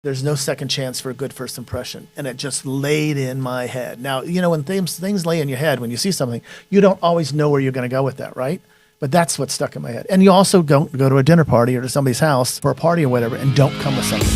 There's no second chance for a good first impression. And it just laid in my head. Now, when things lay in your head, when you see something, you don't always know where you're going to go with that, right? But that's what stuck in my head. And you also don't go to a dinner party or to somebody's house for a party or whatever and don't come with something.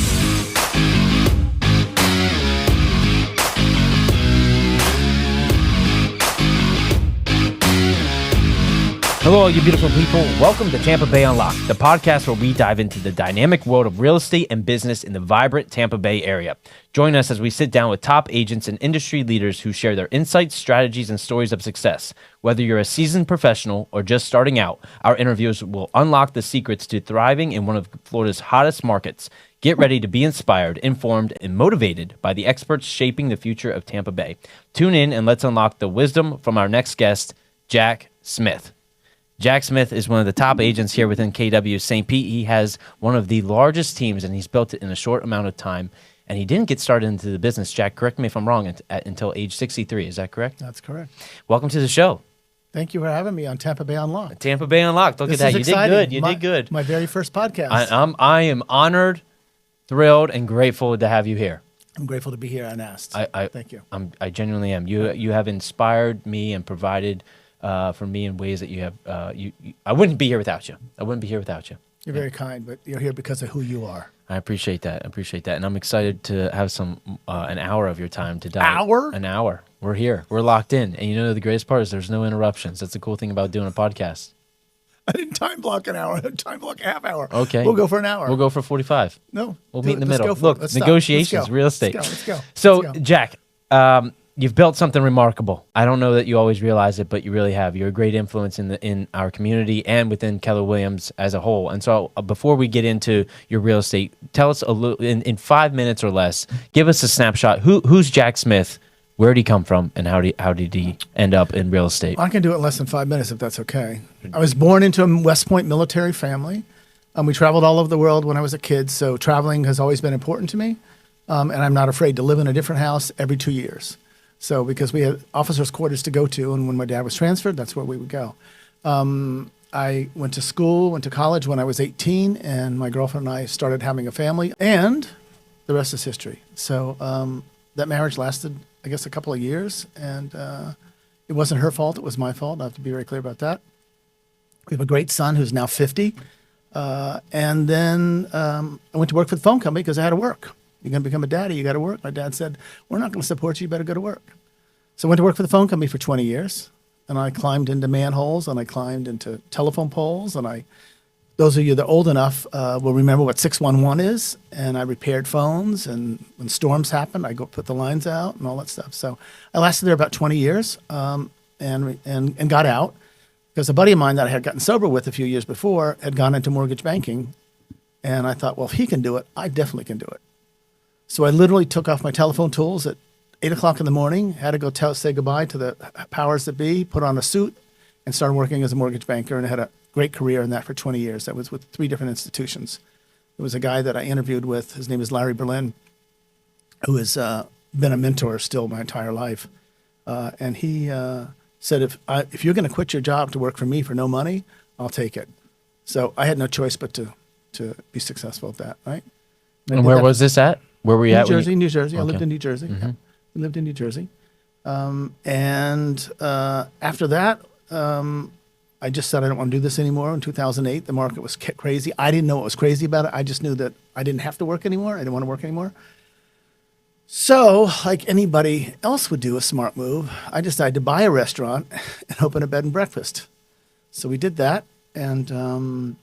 Hello, all you beautiful people. Welcome to Tampa Bay Unlocked, the podcast where we dive into the dynamic world of real estate and business in the vibrant Tampa Bay area. Join us as we sit down with top agents and industry leaders who share their insights, strategies, and stories of success. Whether you're a seasoned professional or just starting out, our interviews will unlock the secrets to thriving in one of Florida's hottest markets. Get ready to be inspired, informed, and motivated by the experts shaping the future of Tampa Bay. Tune in and let's unlock the wisdom from our next guest, Jac Smith. Jac Smith is one of the top agents here within KW St. Pete. He has one of the largest teams, and he's built it in a short amount of time. And he didn't get started into the business, Jac, correct me if I'm wrong, until age 63. Is that correct? That's correct. Welcome to the show. Thank you for having me on Tampa Bay Unlocked. Tampa Bay Unlocked. Look at that. You did good. You did good. My very first podcast. I am honored, thrilled, and grateful to have you here. I'm grateful to be here and asked. Thank you. I genuinely am. You have inspired me and provided for me in ways that you have. I wouldn't be here without you. You're very kind, but you're here because of who you are. I appreciate that. And I'm excited to have an hour of your time to dive. An hour. We're here. We're locked in. And you know the greatest part is there's no interruptions. That's the cool thing about doing a podcast. I didn't time block an hour. I didn't time block a half hour. Okay. We'll go for an hour. We'll go for 45. No. We'll meet in the middle. Look, negotiations, real estate. Let's go. So, Jac, you've built something remarkable. I don't know that you always realize it, but you really have. You're a great influence in our community and within Keller Williams as a whole. And so before we get into your real estate, tell us a little, in 5 minutes or less, give us a snapshot. Who's Jac Smith? Where did he come from? And how did he end up in real estate? I can do it in less than 5 minutes if that's okay. I was born into a West Point military family. We traveled all over the world when I was a kid, so traveling has always been important to me. And I'm not afraid to live in a different house every 2 years. So because we had officers' quarters to go to, and when my dad was transferred, that's where we would go. I went to college when I was 18, and my girlfriend and I started having a family, and the rest is history. So that marriage lasted, I guess, a couple of years, and it wasn't her fault. It was my fault. I have to be very clear about that. We have a great son who's now 50. And then I went to work for the phone company because I had to work. You're going to become a daddy, you got to work. My dad said, we're not going to support you better go to work. So I went to work for the phone company for 20 years, and I climbed into manholes, and I climbed into telephone poles, and those of you that are old enough will remember what 611 is, and I repaired phones, and when storms happened, I go put the lines out and all that stuff. So I lasted there about 20 years and got out, because a buddy of mine that I had gotten sober with a few years before had gone into mortgage banking, and I thought, well, if he can do it, I definitely can do it. So I literally took off my telephone tools at 8 o'clock in the morning, had to go say goodbye to the powers that be, put on a suit, and started working as a mortgage banker, and I had a great career in that for 20 years. That was with 3 different institutions. There was a guy that I interviewed with, his name is Larry Berlin, who has been a mentor still my entire life. And he said, if you're going to quit your job to work for me for no money, I'll take it. So I had no choice but to be successfter at that, right? And where was this at? Where were you at? New Jersey. Okay. I lived in New Jersey. Mm-hmm. Yeah. We lived in New Jersey. And after that, I just said I don't want to do this anymore. In 2008, the market was crazy. I didn't know what was crazy about it. I just knew that I didn't have to work anymore. I didn't want to work anymore. So, like anybody else would do a smart move, I decided to buy a restaurant and open a bed and breakfast. So we did that, and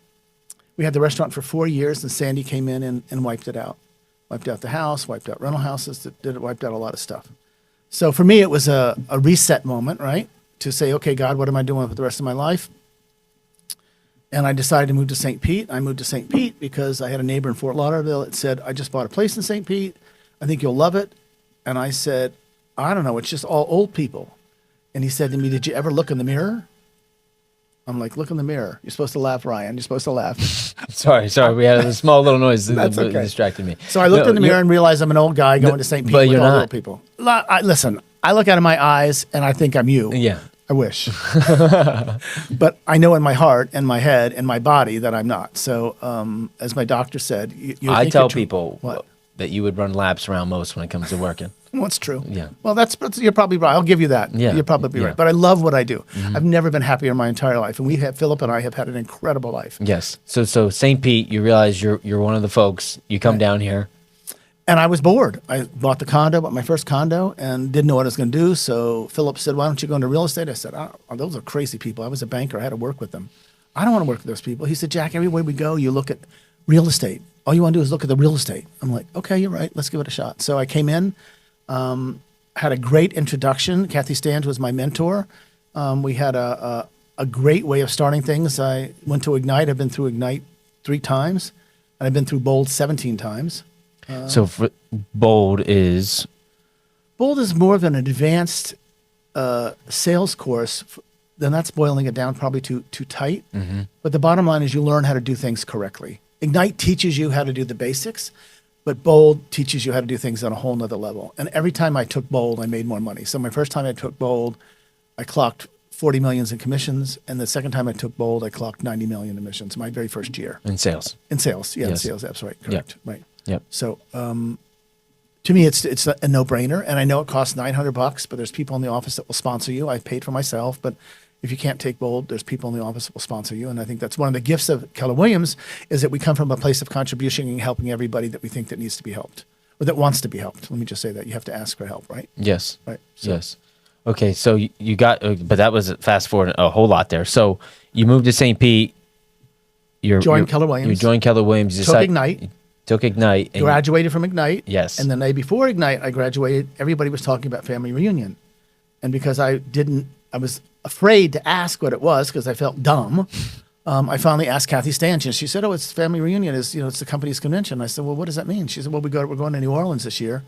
we had the restaurant for 4 years, and Sandy came in and wiped it out. Wiped out the house, wiped out rental houses, wiped out a lot of stuff. So for me, it was a reset moment, right? To say, okay, God, what am I doing for the rest of my life? And I decided to move to St. Pete. I moved to St. Pete because I had a neighbor in Fort Lauderdale that said, I just bought a place in St. Pete. I think you'll love it. And I said, I don't know, it's just all old people. And he said to me, did you ever look in the mirror? I'm like, look in the mirror. You're supposed to laugh, Ryan. You're supposed to laugh. Sorry. We had a small little noise that okay. distracted me. So I looked in the mirror and realized I'm an old guy going to St. Pete with all old people. Listen, I look out of my eyes and I think I'm you. Yeah. I wish. But I know in my heart and my head and my body that I'm not. So as my doctor said, I tell people, what? that you would run laps around most when it comes to working. Well, it's true. Yeah. Well, you're probably right. I'll give you that. Yeah. You're probably Yeah. right. But I love what I do. I've never been happier in my entire life. And Philip and I have had an incredible life. Yes. So St. Pete, you realize you're one of the folks. You come down here. And I was bored. I bought my first condo, and didn't know what I was going to do. So Philip said, "Why don't you go into real estate?" I said, "Oh, those are crazy people." I was a banker. I had to work with them. I don't want to work with those people. He said, "Jack, everywhere we go, you look at real estate. All you want to do is look at the real estate." I'm like, "Okay, you're right. Let's give it a shot." So I came in, had a great introduction. Kathy Stange was my mentor. We had a great way of starting things. I went to Ignite. I've been through Ignite 3 times, and I've been through Bold 17 times. So Bold is more of an advanced sales course. Then that's boiling it down probably too tight. But the bottom line is you learn how to do things correctly. Ignite teaches you how to do the basics, but Bold teaches you how to do things on a whole nother level. And every time I took Bold, I made more money. So my first time I took Bold, I clocked 40 million in commissions. And the second time I took Bold, I clocked 90 million in commissions my very first year. in sales. In sales. Yeah, Yes. in sales. That's right. Correct. Right. Yep. So to me, it's a no-brainer. And I know it costs $900, but there's people in the office that will sponsor you. I paid for myself, but if you can't take Bold, there's people in the office that will sponsor you. And I think that's one of the gifts of Keller Williams is that we come from a place of contribution and helping everybody that we think that needs to be helped or that wants to be helped. Let me just say that. You have to ask for help, right? Yes. Right. So, Yes. Okay. So you got, but that was fast forward a whole lot there. So you moved to St. Pete. Joined Keller Williams. You joined Keller Williams. You Took Ignite. Took Ignite. And Graduated from Ignite. Yes. And the day before Ignite, I graduated. Everybody was talking about family reunion. And because I was afraid to ask what it was because I felt dumb. I finally asked Kathy Stange, and she said, "Oh, it's family reunion. It's the company's convention." I said, "Well, what does that mean?" She said, "Well, we're going to New Orleans this year."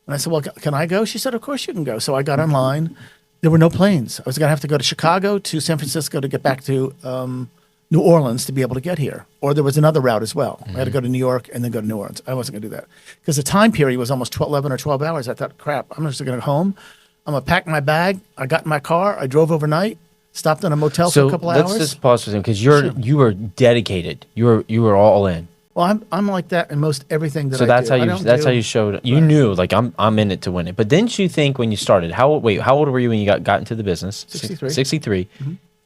And I said, "Well, can I go?" She said, "Of course you can go." So I got online. There were no planes. I was going to have to go to Chicago to San Francisco to get back to New Orleans to be able to get here. Or there was another route as well. I had to go to New York and then go to New Orleans. I wasn't going to do that because the time period was almost 11 or 12 hours. I thought, crap, I'm just going to go home. I'm going to pack my bag. I got in my car. I drove overnight, stopped in a motel for a couple hours. So let's just pause for a second because you were dedicated. You were all in. Well, I'm like that in most everything that I do. So that's how you showed. You knew like I'm in it to win it. But didn't you think when you started? How old were you when you got into the business? 63. 63.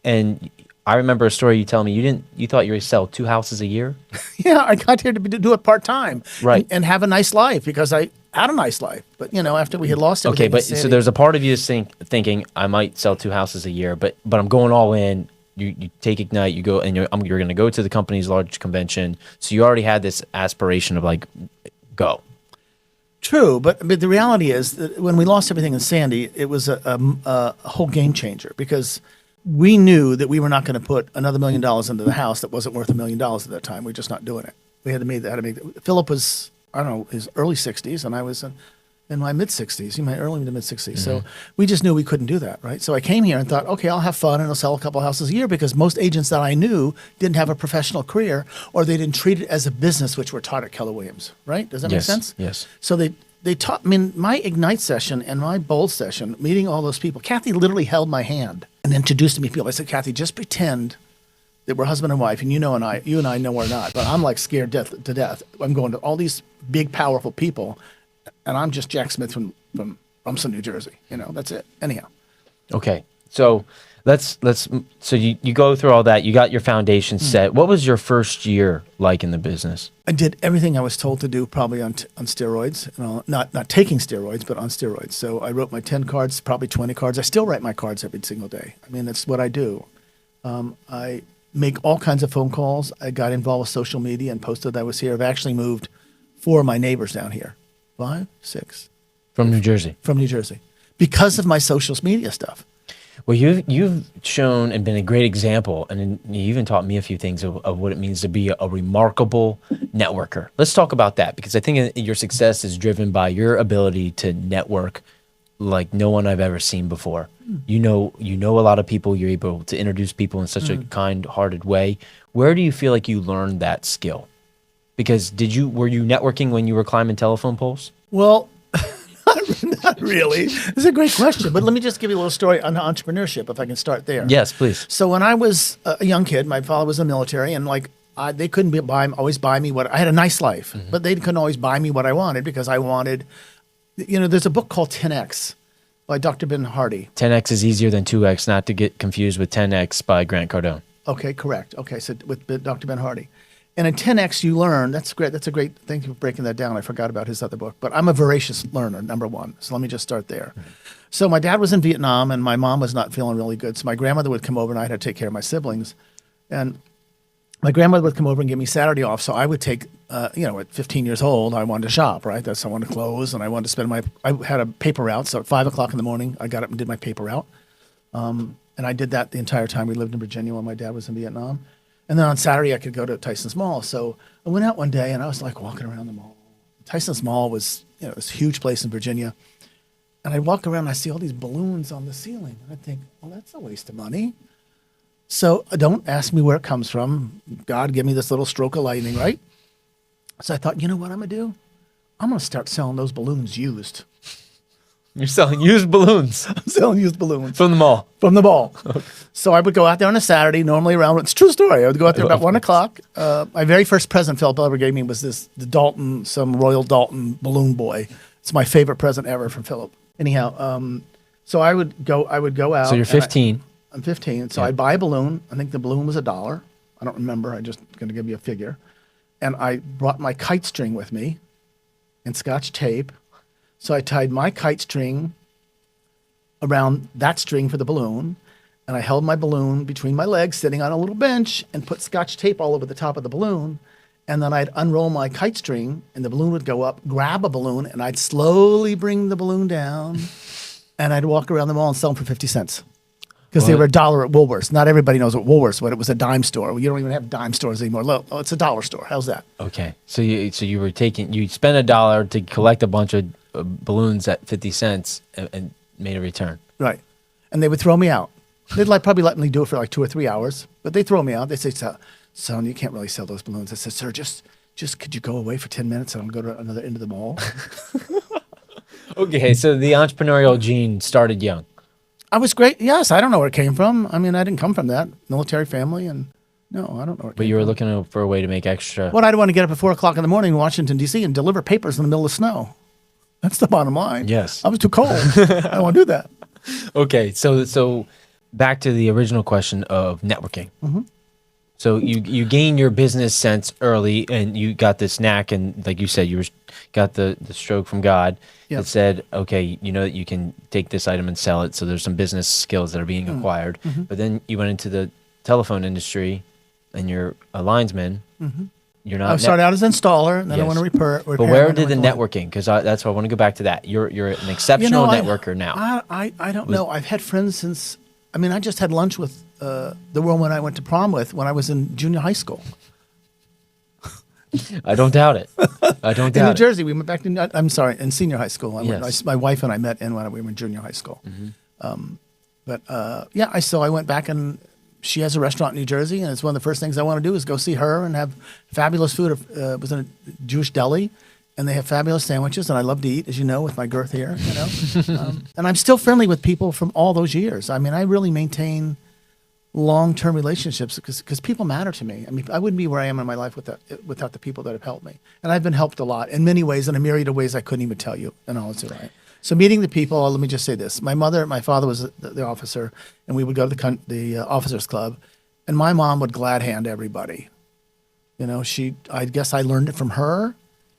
And I remember a story you tell me you thought you would sell 2 houses a year. Yeah, I got here to do it part time, Right, and have a nice life because I had a nice life. But after we had lost everything, okay, but so there's a part of you thinking I might sell 2 houses a year, but I'm going all in. You take Ignite, you go, and you're going to go to the company's large convention. So you already had this aspiration of like, go. True, but the reality is that when we lost everything in Sandy, it was a whole game changer because we knew that we were not going to put another $1 million into the house that wasn't worth $1 million at that time. We're just not doing it. We had to make that. Philip was, I don't know, his early 60s, and I was in my mid 60s, my early to mid 60s. So we just knew we couldn't do that, right? So I came here and thought, okay, I'll have fun and I'll sell a couple houses a year because most agents that I knew didn't have a professional career or they didn't treat it as a business, which we're taught at Keller Williams, right? Does that make sense? Yes. So they taught me my Ignite session and my Bold session, meeting all those people. Kathy literally held my hand and introduced me to people. I said, Kathy, just pretend that we're husband and wife, and you and I know we're not, but I'm like scared to death. I'm going to all these big, powerful people, and I'm just Jac Smith from Rumson, New Jersey. That's it. Anyhow. Okay, so let's so you go through all that. You got your foundation set. What was your first year like in the business? I did everything I was told to do, probably on steroids. Not taking steroids, but on steroids. So I wrote my 10 cards, probably 20 cards. I still write my cards every single day. I mean, that's what I do. I make all kinds of phone calls. I got involved with social media and posted that I was here. I've actually moved 4 of my neighbors down here. 5, 6. From New Jersey. From New Jersey. Because of my social media stuff. Well, you've shown and been a great example, and you even taught me a few things of what it means to be a remarkable networker. Let's talk about that, because I think your success is driven by your ability to network like no one I've ever seen before. You know a lot of people. You're able to introduce people in such a kind-hearted way. Where do you feel like you learned that skill? Because were you networking when you were climbing telephone poles? Well, not really. It's a great question, but let me just give you a little story on entrepreneurship, if I can start there. Yes, please. So when I was a young kid, my father was in the military, and they couldn't always buy me what I had a nice life, but they couldn't always buy me what I wanted because I wanted, there's a book called 10X by Dr. Ben Hardy. 10X is easier than 2X, not to get confused with 10X by Grant Cardone. Okay, correct. Okay, so with Dr. Ben Hardy. And in 10X, you learn, that's great. That's a great, thank you for breaking that down. I forgot about his other book, but I'm a voracious learner, number one. So let me just start there. So my dad was in Vietnam and my mom was not feeling really good. So my grandmother would come over and I had to take care of my siblings. And my grandmother would come over and give me Saturday off. So I would take, at 15 years old, I wanted to shop, right? I wanted clothes and I wanted to spend I had a paper route. So at 5 o'clock in the morning, I got up and did my paper route. And I did that the entire time we lived in Virginia when my dad was in Vietnam. And then on Saturday, I could go to Tyson's Mall. So I went out one day and I was like walking around the mall. Tyson's Mall was, this huge place in Virginia. And I walk around and I see all these balloons on the ceiling. And I think, well, that's a waste of money. So don't ask me where it comes from. God gave me this little stroke of lightning, right? So I thought, you know what I'm going to do? I'm going to start selling those balloons used. You're selling used balloons? I'm selling used balloons. From the mall? From the mall. Okay. So I would go out there on a Saturday, normally around, it's a true story. I would go out there about 1 o'clock. My very first present Philip ever gave me was some Royal Dalton balloon boy. It's my favorite present ever from Philip. Anyhow, so I would go out. So you're 15. I'm 15. So I'd buy a balloon. I think the balloon was $1. I don't remember. I'm just going to give you a figure. And I brought my kite string with me and Scotch tape. So I tied my kite string around that string for the balloon, and I held my balloon between my legs sitting on a little bench and put Scotch tape all over the top of the balloon. And then I'd unroll my kite string, and the balloon would go up, grab a balloon, and I'd slowly bring the balloon down, and I'd walk around the mall and sell them for 50 cents. Because they were $1 at Woolworths. Not everybody knows what Woolworths was. It was a dime store. You don't even have dime stores anymore. Look, it's a dollar store. How's that? Okay. So you spent $1 to collect a bunch of balloons at 50 cents and made a return. Right. And they would throw me out. They'd probably let me do it for like 2 or 3 hours, but they'd throw me out. They'd say, son, you can't really sell those balloons. I said, sir, just could you go away for 10 minutes and I'll go to another end of the mall? Okay. So the entrepreneurial gene started young. I was great. Yes, I don't know where it came from. I mean, I didn't come from that military family, and no, I don't know where it But came you were from. looking for a way to make extra. What, I'd want to get up at 4 o'clock in the morning in Washington, D.C. and deliver papers in the middle of snow. That's the bottom line. Yes. I was too cold. I don't want to do that. Okay. So back to the original question of networking. Mm-hmm. So you gain your business sense early, and you got this knack, and like you said, got the stroke from God that said, okay, you know that you can take this item and sell it. So there's some business skills that are being acquired. Mm-hmm. But then you went into the telephone industry, and you're a linesman. Mm-hmm. You're not. I started out as an installer, and then I want to repair. But where did the networking? Because that's why I want to go back to that. You're an exceptional networker now. I don't know. I've had friends since. I mean, I just had lunch with the woman I went to prom with when I was in junior high school. I don't doubt it. I don't doubt it. In New Jersey, we went back to. I'm sorry, in senior high school. Yes. My wife and I met when we were in junior high school. Mm-hmm. I went back, and she has a restaurant in New Jersey, and it's one of the first things I want to do is go see her and have fabulous food. It was in a Jewish deli, and they have fabulous sandwiches, and I love to eat, as you know, with my girth here. And I'm still friendly with people from all those years. I mean, I really maintain long-term relationships because people matter to me. I mean, I wouldn't be where I am in my life without the people that have helped me. And I've been helped a lot in many ways, in a myriad of ways I couldn't even tell you. And all it's right. So meeting the people, let me just say this. My father was the officer, and we would go to the officers club, and my mom would glad hand everybody. I guess I learned it from her.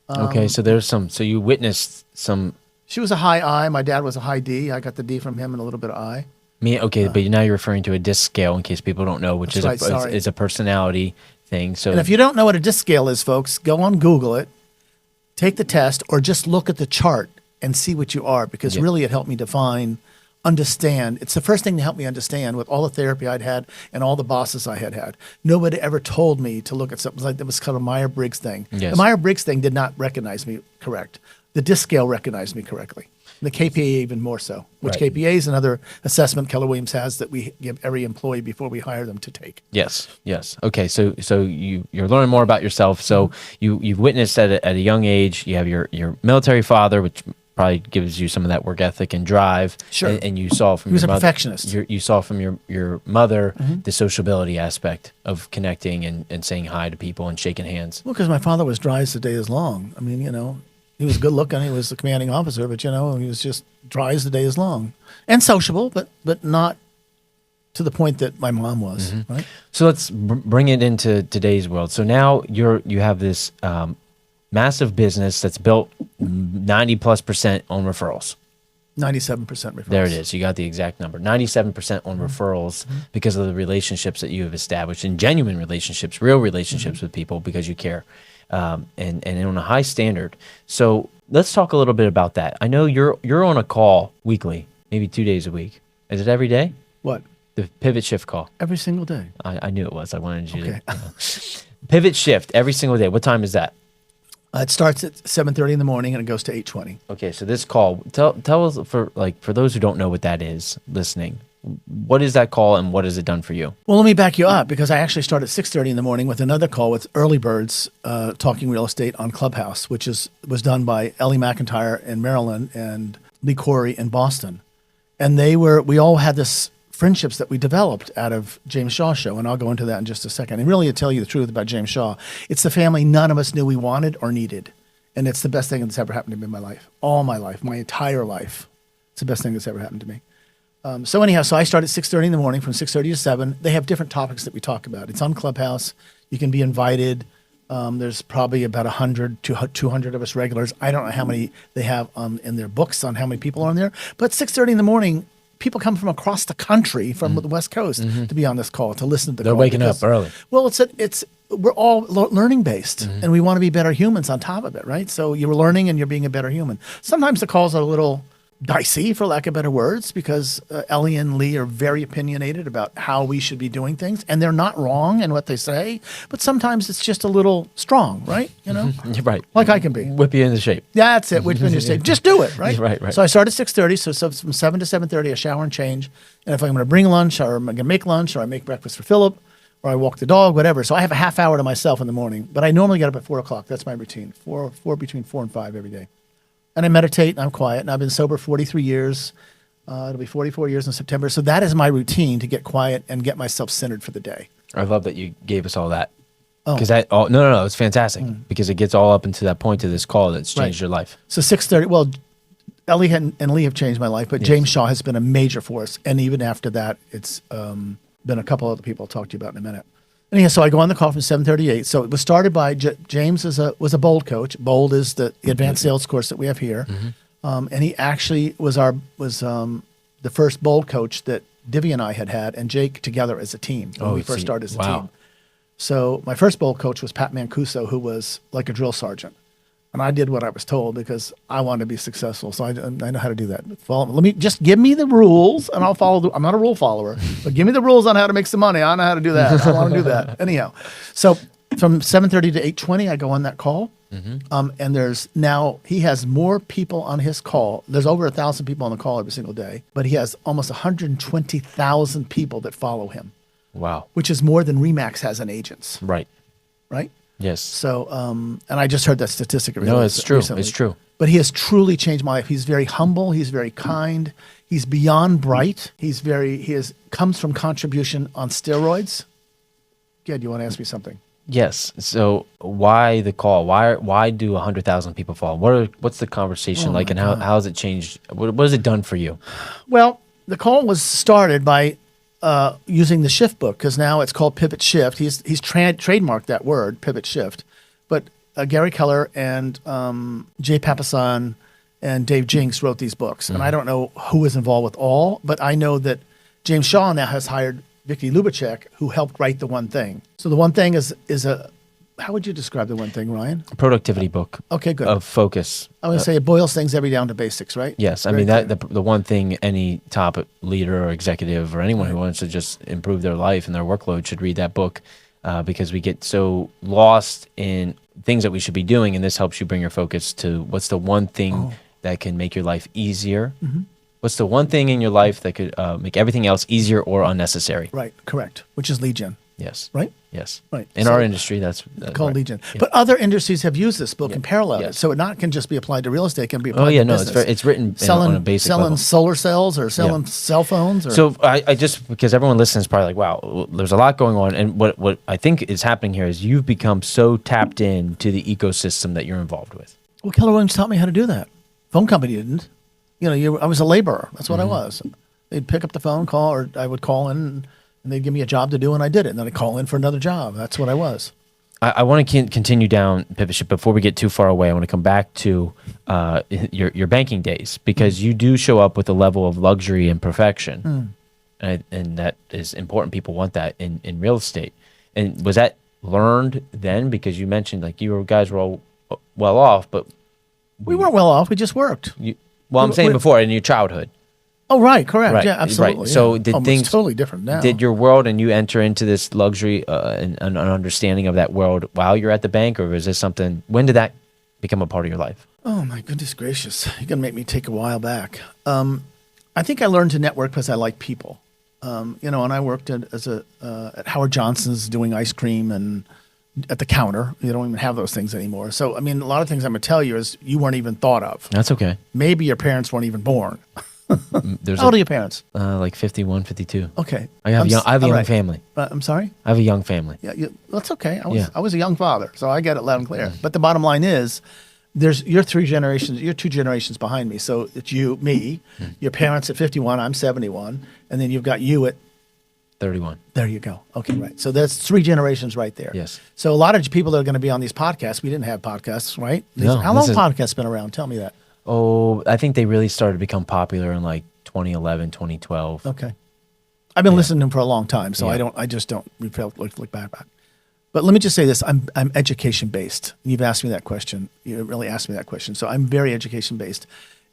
Okay, so you witnessed some. She was a high I. My dad was a high D. I got the D from him and a little bit of I. But now you're referring to a disc scale in case people don't know, which is a personality thing. So, and if you don't know what a disc scale is, folks, go on Google it, take the test, or just look at the chart and see what you are, because really it helped me understand. It's the first thing to help me understand with all the therapy I'd had and all the bosses I had had. Nobody ever told me to look at something like that. Was kind of a Myers-Briggs thing. Yes. The Myers-Briggs thing did not recognize me correct. The disc scale recognized me correctly. The KPA even more so, which KPA is another assessment Keller Williams has that we give every employee before we hire them to take. Yes. Okay, so you're learning more about yourself. So you've witnessed at a young age. You have your military father, which probably gives you some of that work ethic and drive. Sure. And you saw from He was your a mother, perfectionist. You saw from your mother the sociability aspect of connecting and saying hi to people and shaking hands. Well, because my father was dry as the day is long. I mean, he was good looking. He was the commanding officer, but he was just dry as the day is long, and sociable, but not to the point that my mom was. Right. So let's bring it into today's world. So now you have this massive business that's built 90+% on referrals. 97% referrals. There it is. You got the exact number. 97% on referrals because of the relationships that you have established, and genuine relationships, real relationships with people because you care, and on a high standard. So let's talk a little bit about that. I know you're on a call weekly, maybe 2 days a week. Is it every day? What? The pivot shift call. Every single day. I knew it was. I wanted you Okay. to. Pivot shift every single day. What time is that? It starts at 7:30 in the morning and it goes to 8:20. Okay, so this call, tell us for those who don't know what that is listening, what is that call and what has it done for you? Well, let me back you up because I actually start at 6:30 in the morning with another call with Early Birds talking real estate on Clubhouse, which was done by Ellie McIntyre in Maryland and Lee Corey in Boston. And we all had this friendships that we developed out of James Shaw's show, and I'll go into that in just a second. And really, to tell you the truth about James Shaw, it's the family none of us knew we wanted or needed. And it's the best thing that's ever happened to me in my life. All my life, my entire life. It's the best thing that's ever happened to me. So I start at 6:30 in the morning from 6:30 to 7. They have different topics that we talk about. It's on Clubhouse. You can be invited. There's probably about 100 to 200 of us regulars. I don't know how many they have in their books on how many people are on there. But 6:30 in the morning, people come from across the country, from the West Coast, to be on this call, to listen to the They're call. waking up early. Well, we're all learning based, and we want to be better humans on top of it, right? So you're learning and you're being a better human. Sometimes the calls are a little dicey, for lack of better words, because Ellie and Lee are very opinionated about how we should be doing things, and they're not wrong in what they say, but sometimes it's just a little strong, right? You're right. Like I can be. Whip you into shape. Yeah, that's it. Which when you say, just do it, right? Right. So I start at 6:30. So from 7 to 7:30, I shower and change. And if I'm going to bring lunch, or I'm going to make lunch, or I make breakfast for Philip, or I walk the dog, whatever. So I have a half hour to myself in the morning. But I normally get up at 4 o'clock. That's my routine. Between 4 and 5 every day. And I meditate, and I'm quiet. And I've been sober 43 years. It'll be 44 years in September. So that is my routine, to get quiet and get myself centered for the day. I love that you gave us all that. Oh. Because no, it's fantastic because it gets all up into that point of this call that's changed your life. So 6:30. Well, Ellie and Lee have changed my life, but James Shaw has been a major force. And even after that, it's been a couple other people I'll talk to you about in a minute. Anyhow, so I go on the call from 7:38. So it was started by James was a Bold coach. Bold is the advanced sales course that we have here, and he actually was the first Bold coach that Divya and I had, and Jake together as a team when we first started as a team. So my first Bold coach was Pat Mancuso, who was like a drill sergeant. And I did what I was told because I wanted to be successful. So I know how to do that. Just give me the rules and I'll follow. I'm not a rule follower, but give me the rules on how to make some money. I know how to do that. I want to do that. Anyhow, so from 7:30 to 8:20, I go on that call. And he has more people on his call. There's over 1,000 people on the call every single day, but he has almost 120,000 people that follow him. Wow. Which is more than RE/MAX has in agents. Right. Right? Yes. So, and I just heard that statistic. No, it's true. Recently. It's true. But he has truly changed my life. He's very humble. He's very kind. He's beyond bright. Comes from contribution on steroids. Good. You want to ask me something? Yes. So why the call? Why do 100,000 people fall? What's the conversation like, and how has it changed? What has it done for you? Well, the call was started by using the shift book, because now it's called Pivot Shift. He's trademarked that word, Pivot Shift. But Gary Keller and Jay Papasan and Dave Jinks wrote these books. And I don't know who was involved with all, but I know that James Shaw now has hired Vicky Lubacek, who helped write The One Thing. So The One Thing is a, how would you describe The One Thing, Ryan? A productivity book. Okay, good. Of focus. I would say it boils things every down to basics, right? Yes. I mean, the one thing any top leader or executive or anyone who wants to just improve their life and their workload should read that book, because we get so lost in things that we should be doing, and this helps you bring your focus to what's the one thing that can make your life easier. What's the one thing in your life that could make everything else easier or unnecessary? Right, correct, which is lead gen. Yes. right? Yes. Right. In So- our industry, that's Called right. lead gen. But other industries have used this book and paralleled Yes. it. So it not can just be applied to real estate, it can be applied Oh yeah, to no, business. it's written on a basic selling level. solar cells or selling cell phones. Or, So I just, because everyone listening is probably like, wow, there's a lot going on. And what I think is happening here is you've become so tapped in to the ecosystem that you're involved with. well, Keller Williams taught me how to do that. Phone company didn't. I was a laborer. That's what I was. They'd pick up the phone, call, or I would call in, and they'd give me a job to do, and I did it. And then I'd call in for another job. That's what I was. I want to continue down pivot shift. Before we get too far away, I want to come back to your banking days, because you do show up with a level of luxury and perfection, and that is important. People want that in real estate. And was that learned then? Because you mentioned like you guys were all well off, but We weren't well off. We just worked. I'm saying before in your childhood. Oh, right. Correct. Right, Yeah, absolutely. right. So yeah. did It's things totally different now. Did your world and you enter into this luxury and an understanding of that world while you're at the bank, or is this something? When did that become a part of your life? Oh my goodness gracious! You're gonna make me take a while back. I think I learned to network because I like people. And I worked at Howard Johnson's doing ice cream and at the counter. You don't even have those things anymore. So I mean, a lot of things I'm gonna tell you is you weren't even thought of. That's okay. Maybe your parents weren't even born. There's How old are your parents? like 51, 52. Okay, I have I have a all young right. family. I'm sorry. I have a young family. Yeah, that's okay. Yeah. I was a young father, so I get it loud and clear. But the bottom line is, you're 3 generations, you're 2 generations behind me. So it's me, your parents at 51, I'm 71, and then you've got you at 31. There you go. Okay, right. So that's 3 generations right there. Yes. So a lot of people that are going to be on these podcasts, we didn't have podcasts, right? No, How long this is- podcasts been around? Tell me that. Oh, I think they really started to become popular in like 2011, 2012. Okay. I've been listening to them for a long time, so Yeah. I just don't look back. But let me just say this: I'm education based. You've asked me that question. You really asked me that question. So I'm very education based.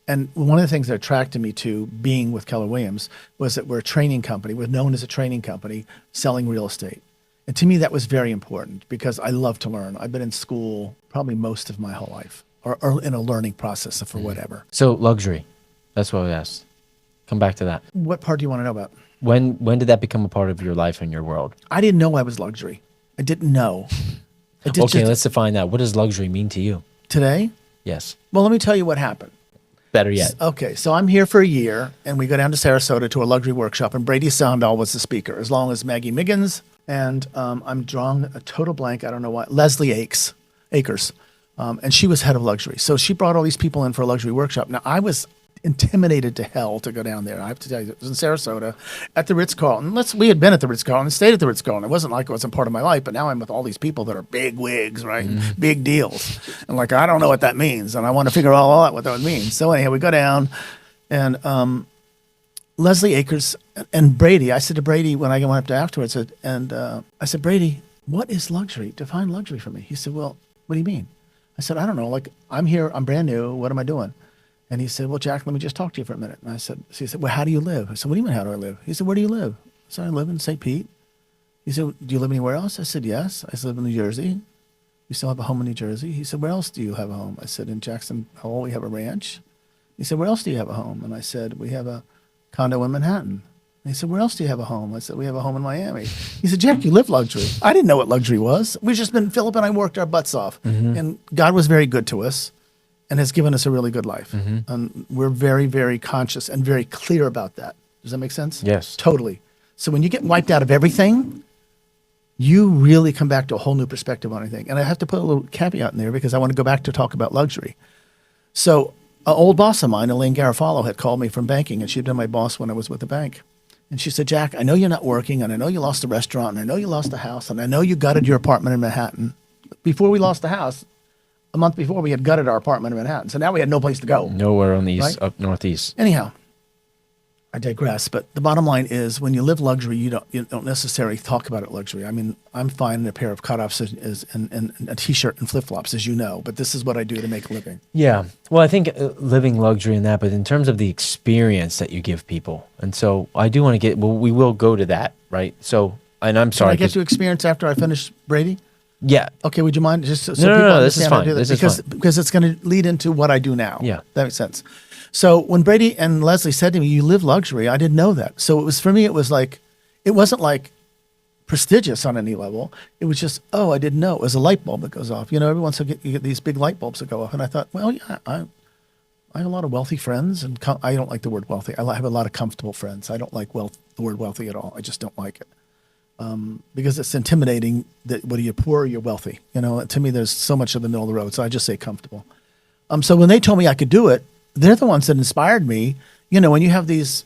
And one of the things that attracted me to being with Keller Williams was that we're a training company. We're known as a training company selling real estate. And to me, that was very important because I love to learn. I've been in school probably most of my whole life or in a learning process for whatever. So luxury, that's what I asked. Come back to that. What part do you want to know about? When did that become a part of your life and your world? I didn't know I was luxury. I didn't know. Okay, let's define that. What does luxury mean to you? Today? Yes. Well, let me tell you what happened. Better yet. Okay, so I'm here for a year, and we go down to Sarasota to a luxury workshop, and Brady Soundall was the speaker, as long as Maggie Miggins, and I'm drawing a total blank, I don't know why, Leslie Akers, and she was head of luxury. So she brought all these people in for a luxury workshop. Now, I was intimidated to hell to go down there. I have to tell you, it was in Sarasota at the Ritz-Carlton. We had been at the Ritz-Carlton and stayed at the Ritz-Carlton. It wasn't like it wasn't part of my life, but now I'm with all these people that are big wigs, right? Mm-hmm. Big deals. And like, I don't know what that means. And I want to figure all out what that means. So anyhow, we go down and Leslie Akers and Brady, I said to Brady when I went up to afterwards, I said, Brady, what is luxury? Define luxury for me. He said, well, what do you mean? I said, I don't know. Like, I'm here. I'm brand new. What am I doing? And he said, well, Jack, let me just talk to you for a minute. And so he said, well, how do you live? I said, what do you mean, how do I live? He said, where do you live? I said, I live in St. Pete. He said, do you live anywhere else? I said, yes. I live in New Jersey. We still have a home in New Jersey. He said, where else do you have a home? I said, in Jackson Hole, we have a ranch. He said, where else do you have a home? And I said, we have a condo in Manhattan. And he said, where else do you have a home? I said, we have a home in Miami. He said, Jack, you live luxury. I didn't know what luxury was. Philip and I worked our butts off. And God was very good to us and has given us a really good life. And we're very, very conscious and very clear about that. Does that make sense? Yes. Totally. So when you get wiped out of everything, you really come back to a whole new perspective on anything. And I have to put a little caveat in there because I want to go back to talk about luxury. So an old boss of mine, Elaine Garofalo, had called me from banking, and she'd been my boss when I was with the bank. And she said, Jack, I know you're not working, and I know you lost the restaurant, and I know you lost the house, and I know you gutted your apartment in Manhattan. Before we lost the house, a month before, we had gutted our apartment in Manhattan. So now we had no place to go. Nowhere on the east, Right? up northeast. Anyhow, I digress, but the bottom line is when you live luxury, you don't necessarily talk about it luxury. I mean, I'm fine in a pair of cutoffs and a T-shirt and flip-flops, as you know, but this is what I do to make a living. Yeah. Well, I think living luxury in that, but in terms of the experience that you give people. And so I do want to we will go to that, right? So, and I'm sorry. Can I get to experience after I finish Brady? Yeah. Okay, would you mind just so No, people no, this is understand how to fine. do This is fine. because it's going to lead into what I do now. Yeah. That makes sense. So when Brady and Leslie said to me, "You live luxury," I didn't know that. So it was for me. It wasn't like prestigious on any level. It was just, oh, I didn't know. It was a light bulb that goes off. You know, every once in a while you get these big light bulbs that go off. And I thought, well, yeah, I have a lot of wealthy friends, and I don't like the word wealthy. I have a lot of comfortable friends. I don't like the word wealthy at all. I just don't like it. Because it's intimidating that whether you're poor or you're wealthy. You know, to me, there's so much in the middle of the road. So I just say comfortable. So when they told me I could do it, they're the ones that inspired me. You know, when you have these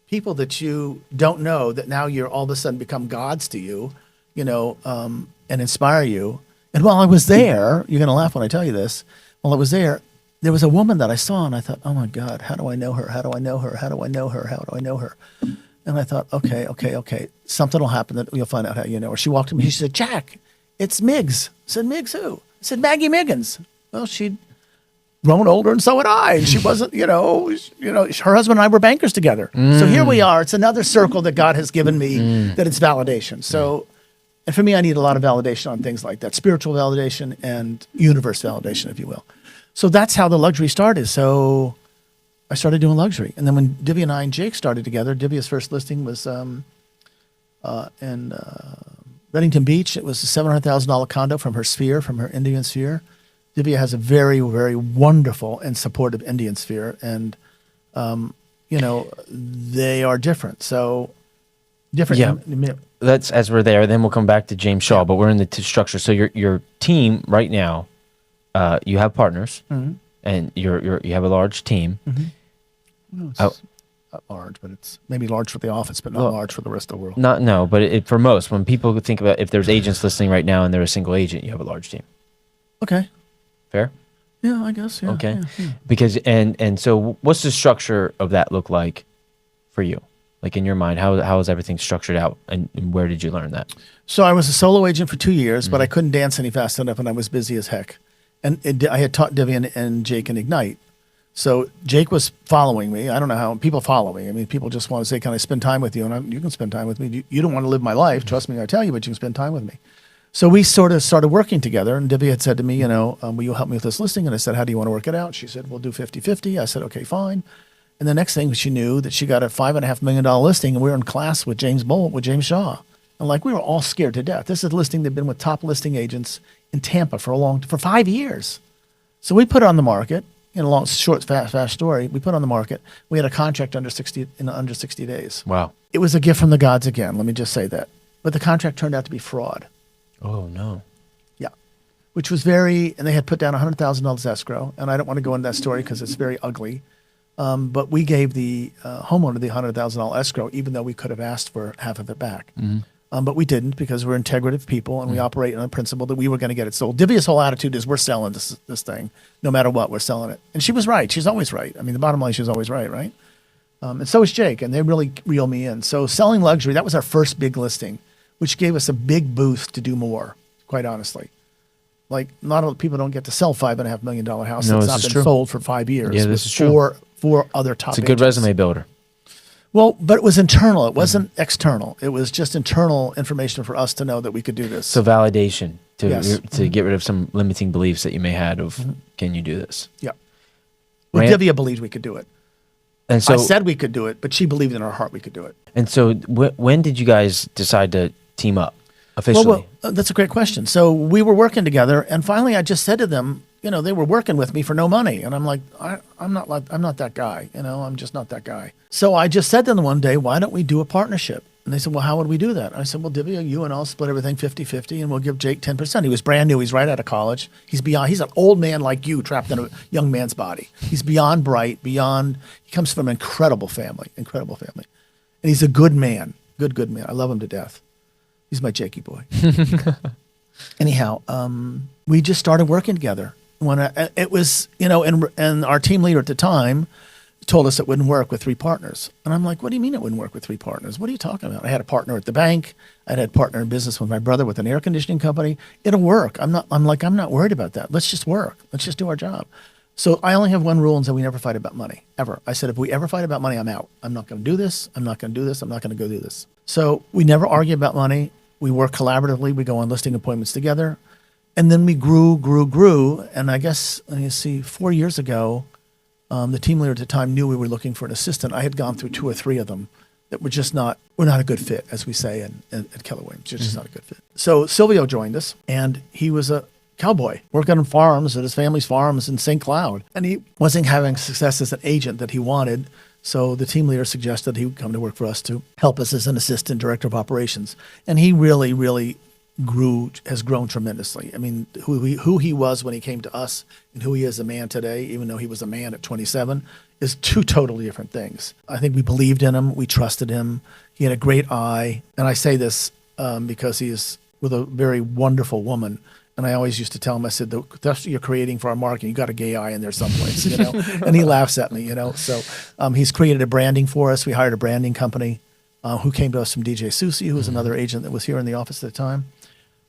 people that you don't know that now you're all of a sudden become gods to you, you know, and inspire you. And while I was there, you're going to laugh when I tell you this. While I was there was a woman that I saw, and I thought, oh my God, how do I know her? How do I know her? How do I know her? How do I know her? And I thought, okay. Something will happen that you'll find out how you know her. She walked to me. She said, Jack, it's Miggs. I said, Miggs who? I said, Maggie Miggins. Well, she'd grown older, and so had I. And she wasn't, you know, her husband and I were bankers together. So here we are. It's another circle that God has given me that it's validation. So, and for me, I need a lot of validation on things like that, spiritual validation and universe validation, if you will. So that's how the luxury started. So I started doing luxury. And then when Divya and I and Jake started together, Divya's first listing was in Reddington Beach. It was a $700,000 condo from her Indian sphere. Divya has a very, very wonderful and supportive Indian sphere. And, you know, they are different. So different. Yeah. That's as we're there. Then we'll come back to James Shaw, but we're in the structure. So your team right now, you have partners, and you have a large team. Well, it's not large, but it's maybe large for the office, but not large for the rest of the world. But for most, when people think about if there's agents listening right now and they're a single agent, you have a large team. Okay. Fair? Yeah, I guess. Yeah, okay. Yeah. Because and so what's the structure of that look like for you? Like in your mind, how is everything structured out, and where did you learn that? So I was a solo agent for 2 years, but I couldn't dance any fast enough, and I was busy as heck. And I had taught Divya and Jake in Ignite. So Jake was following me. I don't know how people follow me. I mean, people just want to say, can I spend time with you? And you can spend time with me. You don't want to live my life. Trust me, I tell you, but you can spend time with me. So we sort of started working together, and Divya had said to me, you know, will you help me with this listing? And I said, how do you want to work it out? She said, we'll do 50-50. I said, okay, fine. And the next thing she knew that she got a $5.5 million listing, and we were in class with James Shaw. And like, we were all scared to death. This is a listing that had been with top listing agents in Tampa for 5 years. So we put it on the market. In a long, short, fast story, we put it on the market. We had a contract under 60 days. Wow. It was a gift from the gods again, let me just say that. But the contract turned out to be fraud. Oh, no. Yeah. Which was and they had put down $100,000 escrow. And I don't want to go into that story because it's very ugly. But we gave the homeowner the $100,000 escrow, even though we could have asked for half of it back. But we didn't, because we're integrative people, and we operate on the principle that we were going to get it sold. Divya's whole attitude is, we're selling this thing. No matter what, we're selling it. And she was right. She's always right. I mean, the bottom line, she's always right, right? And so is Jake, and they really reel me in. So selling luxury, that was our first big listing, which gave us a big boost to do more, quite honestly. Like, not all people don't get to sell $5.5 million house that's not been sold for 5 years. Yeah, this is true. Four other top It's a good resume builder. Well, but it was internal. It wasn't external. It was just internal information for us to know that we could do this. So validation to Yes. get rid of some limiting beliefs that you may had of, can you do this? Yeah. Well, Divya believed we could do it. And so I said we could do it, but she believed in her heart we could do it. And so when did you guys decide to team up officially? Well, that's a great question. So we were working together, and finally I just said to them, you know, they were working with me for no money. And I'm like, I'm not that guy. You know, I'm just not that guy. So I just said to them one day, why don't we do a partnership? And they said, well, how would we do that? And I said, well, Divya, you and I'll split everything 50-50, and we'll give Jake 10%. He was brand new. He's right out of college. He's an old man like you, trapped in a young man's body. He's beyond bright, he comes from an incredible family. And he's a good man, good man. I love him to death. He's my Jakey boy. Anyhow, we just started working together. When it was, you know, and our team leader at the time told us it wouldn't work with 3 partners. And I'm like, what do you mean it wouldn't work with 3 partners? What are you talking about? I had a partner at the bank. I had a partner in business with my brother with an air conditioning company. It'll work. I'm not worried about that. Let's just work. Let's just do our job. So I only have one rule, and so we never fight about money, ever. I said, if we ever fight about money, I'm out. I'm not going to do this. I'm not going to do this. I'm not going to go do this. So we never argue about money. We work collaboratively. We go on listing appointments together. And then we grew. And I guess, 4 years ago, the team leader at the time knew we were looking for an assistant. I had gone through 2 or 3 of them. that we're not a good fit, as we say at Keller Williams. It's just not a good fit. So Silvio joined us, and he was a cowboy working on farms at his family's farms in St. Cloud. And he wasn't having success as an agent that he wanted. So the team leader suggested he would come to work for us to help us as an assistant director of operations. And he really, really has grown tremendously. I mean, who he was when he came to us and who he is a man today, even though he was a man at 27, is two totally different things. I think we believed in him. We trusted him. He had a great eye. And I say this because he is with a very wonderful woman. And I always used to tell him, I said, that's what you're creating for our marketing. You got a gay eye in there someplace, you know. And he laughs at me, you know. So he's created a branding for us. We hired a branding company who came to us from DJ Susi, who was another agent that was here in the office at the time.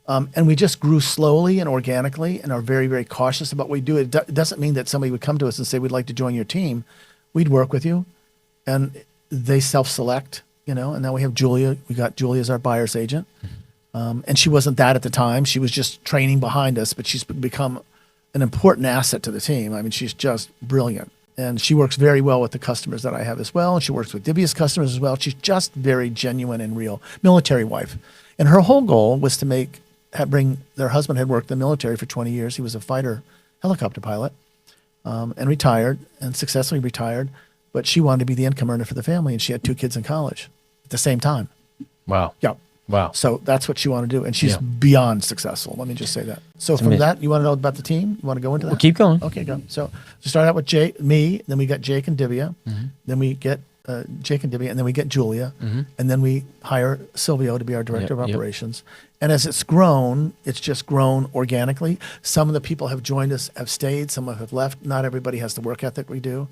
And we just grew slowly and organically and are very, very cautious about what we do. It doesn't mean that somebody would come to us and say, we'd like to join your team. We'd work with you. And they self-select, you know. And now we have Julia. We got Julia as our buyer's agent. And she wasn't that at the time. She was just training behind us, but she's become an important asset to the team. I mean, she's just brilliant. And she works very well with the customers that I have as well. And she works with Divya's customers as well. She's just very genuine and real. Military wife. And her whole goal was to bring their husband had worked in the military for 20 years. He was a fighter helicopter pilot and retired and successfully retired. But she wanted to be the income earner for the family. And she had 2 kids in college at the same time. Wow. Yeah. Wow. So that's what she wanted to do. And she's beyond successful. Let me just say that. So from that, you want to know about the team? You want to go into that? Well, keep going. Okay, go. So to start out with me, then we got Jake and Divya. Then we get Jake and Divya, and then we get Julia. And then we hire Silvio to be our director of operations. And as it's just grown organically. Some of the people have joined us, have stayed. Some have left. Not everybody has the work ethic we do.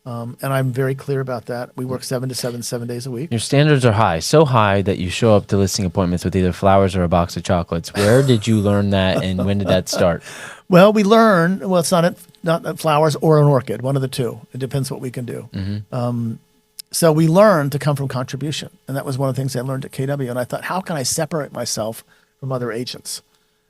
And I'm very clear about that. We work 7 to 7, 7 days a week. Your standards are high, so high that you show up to listing appointments with either flowers or a box of chocolates. Where did you learn that, and when did that start? Well, it's not flowers or an orchid, one of the two. It depends what we can do. So we learned to come from contribution. And that was one of the things I learned at KW. And I thought, how can I separate myself from other agents?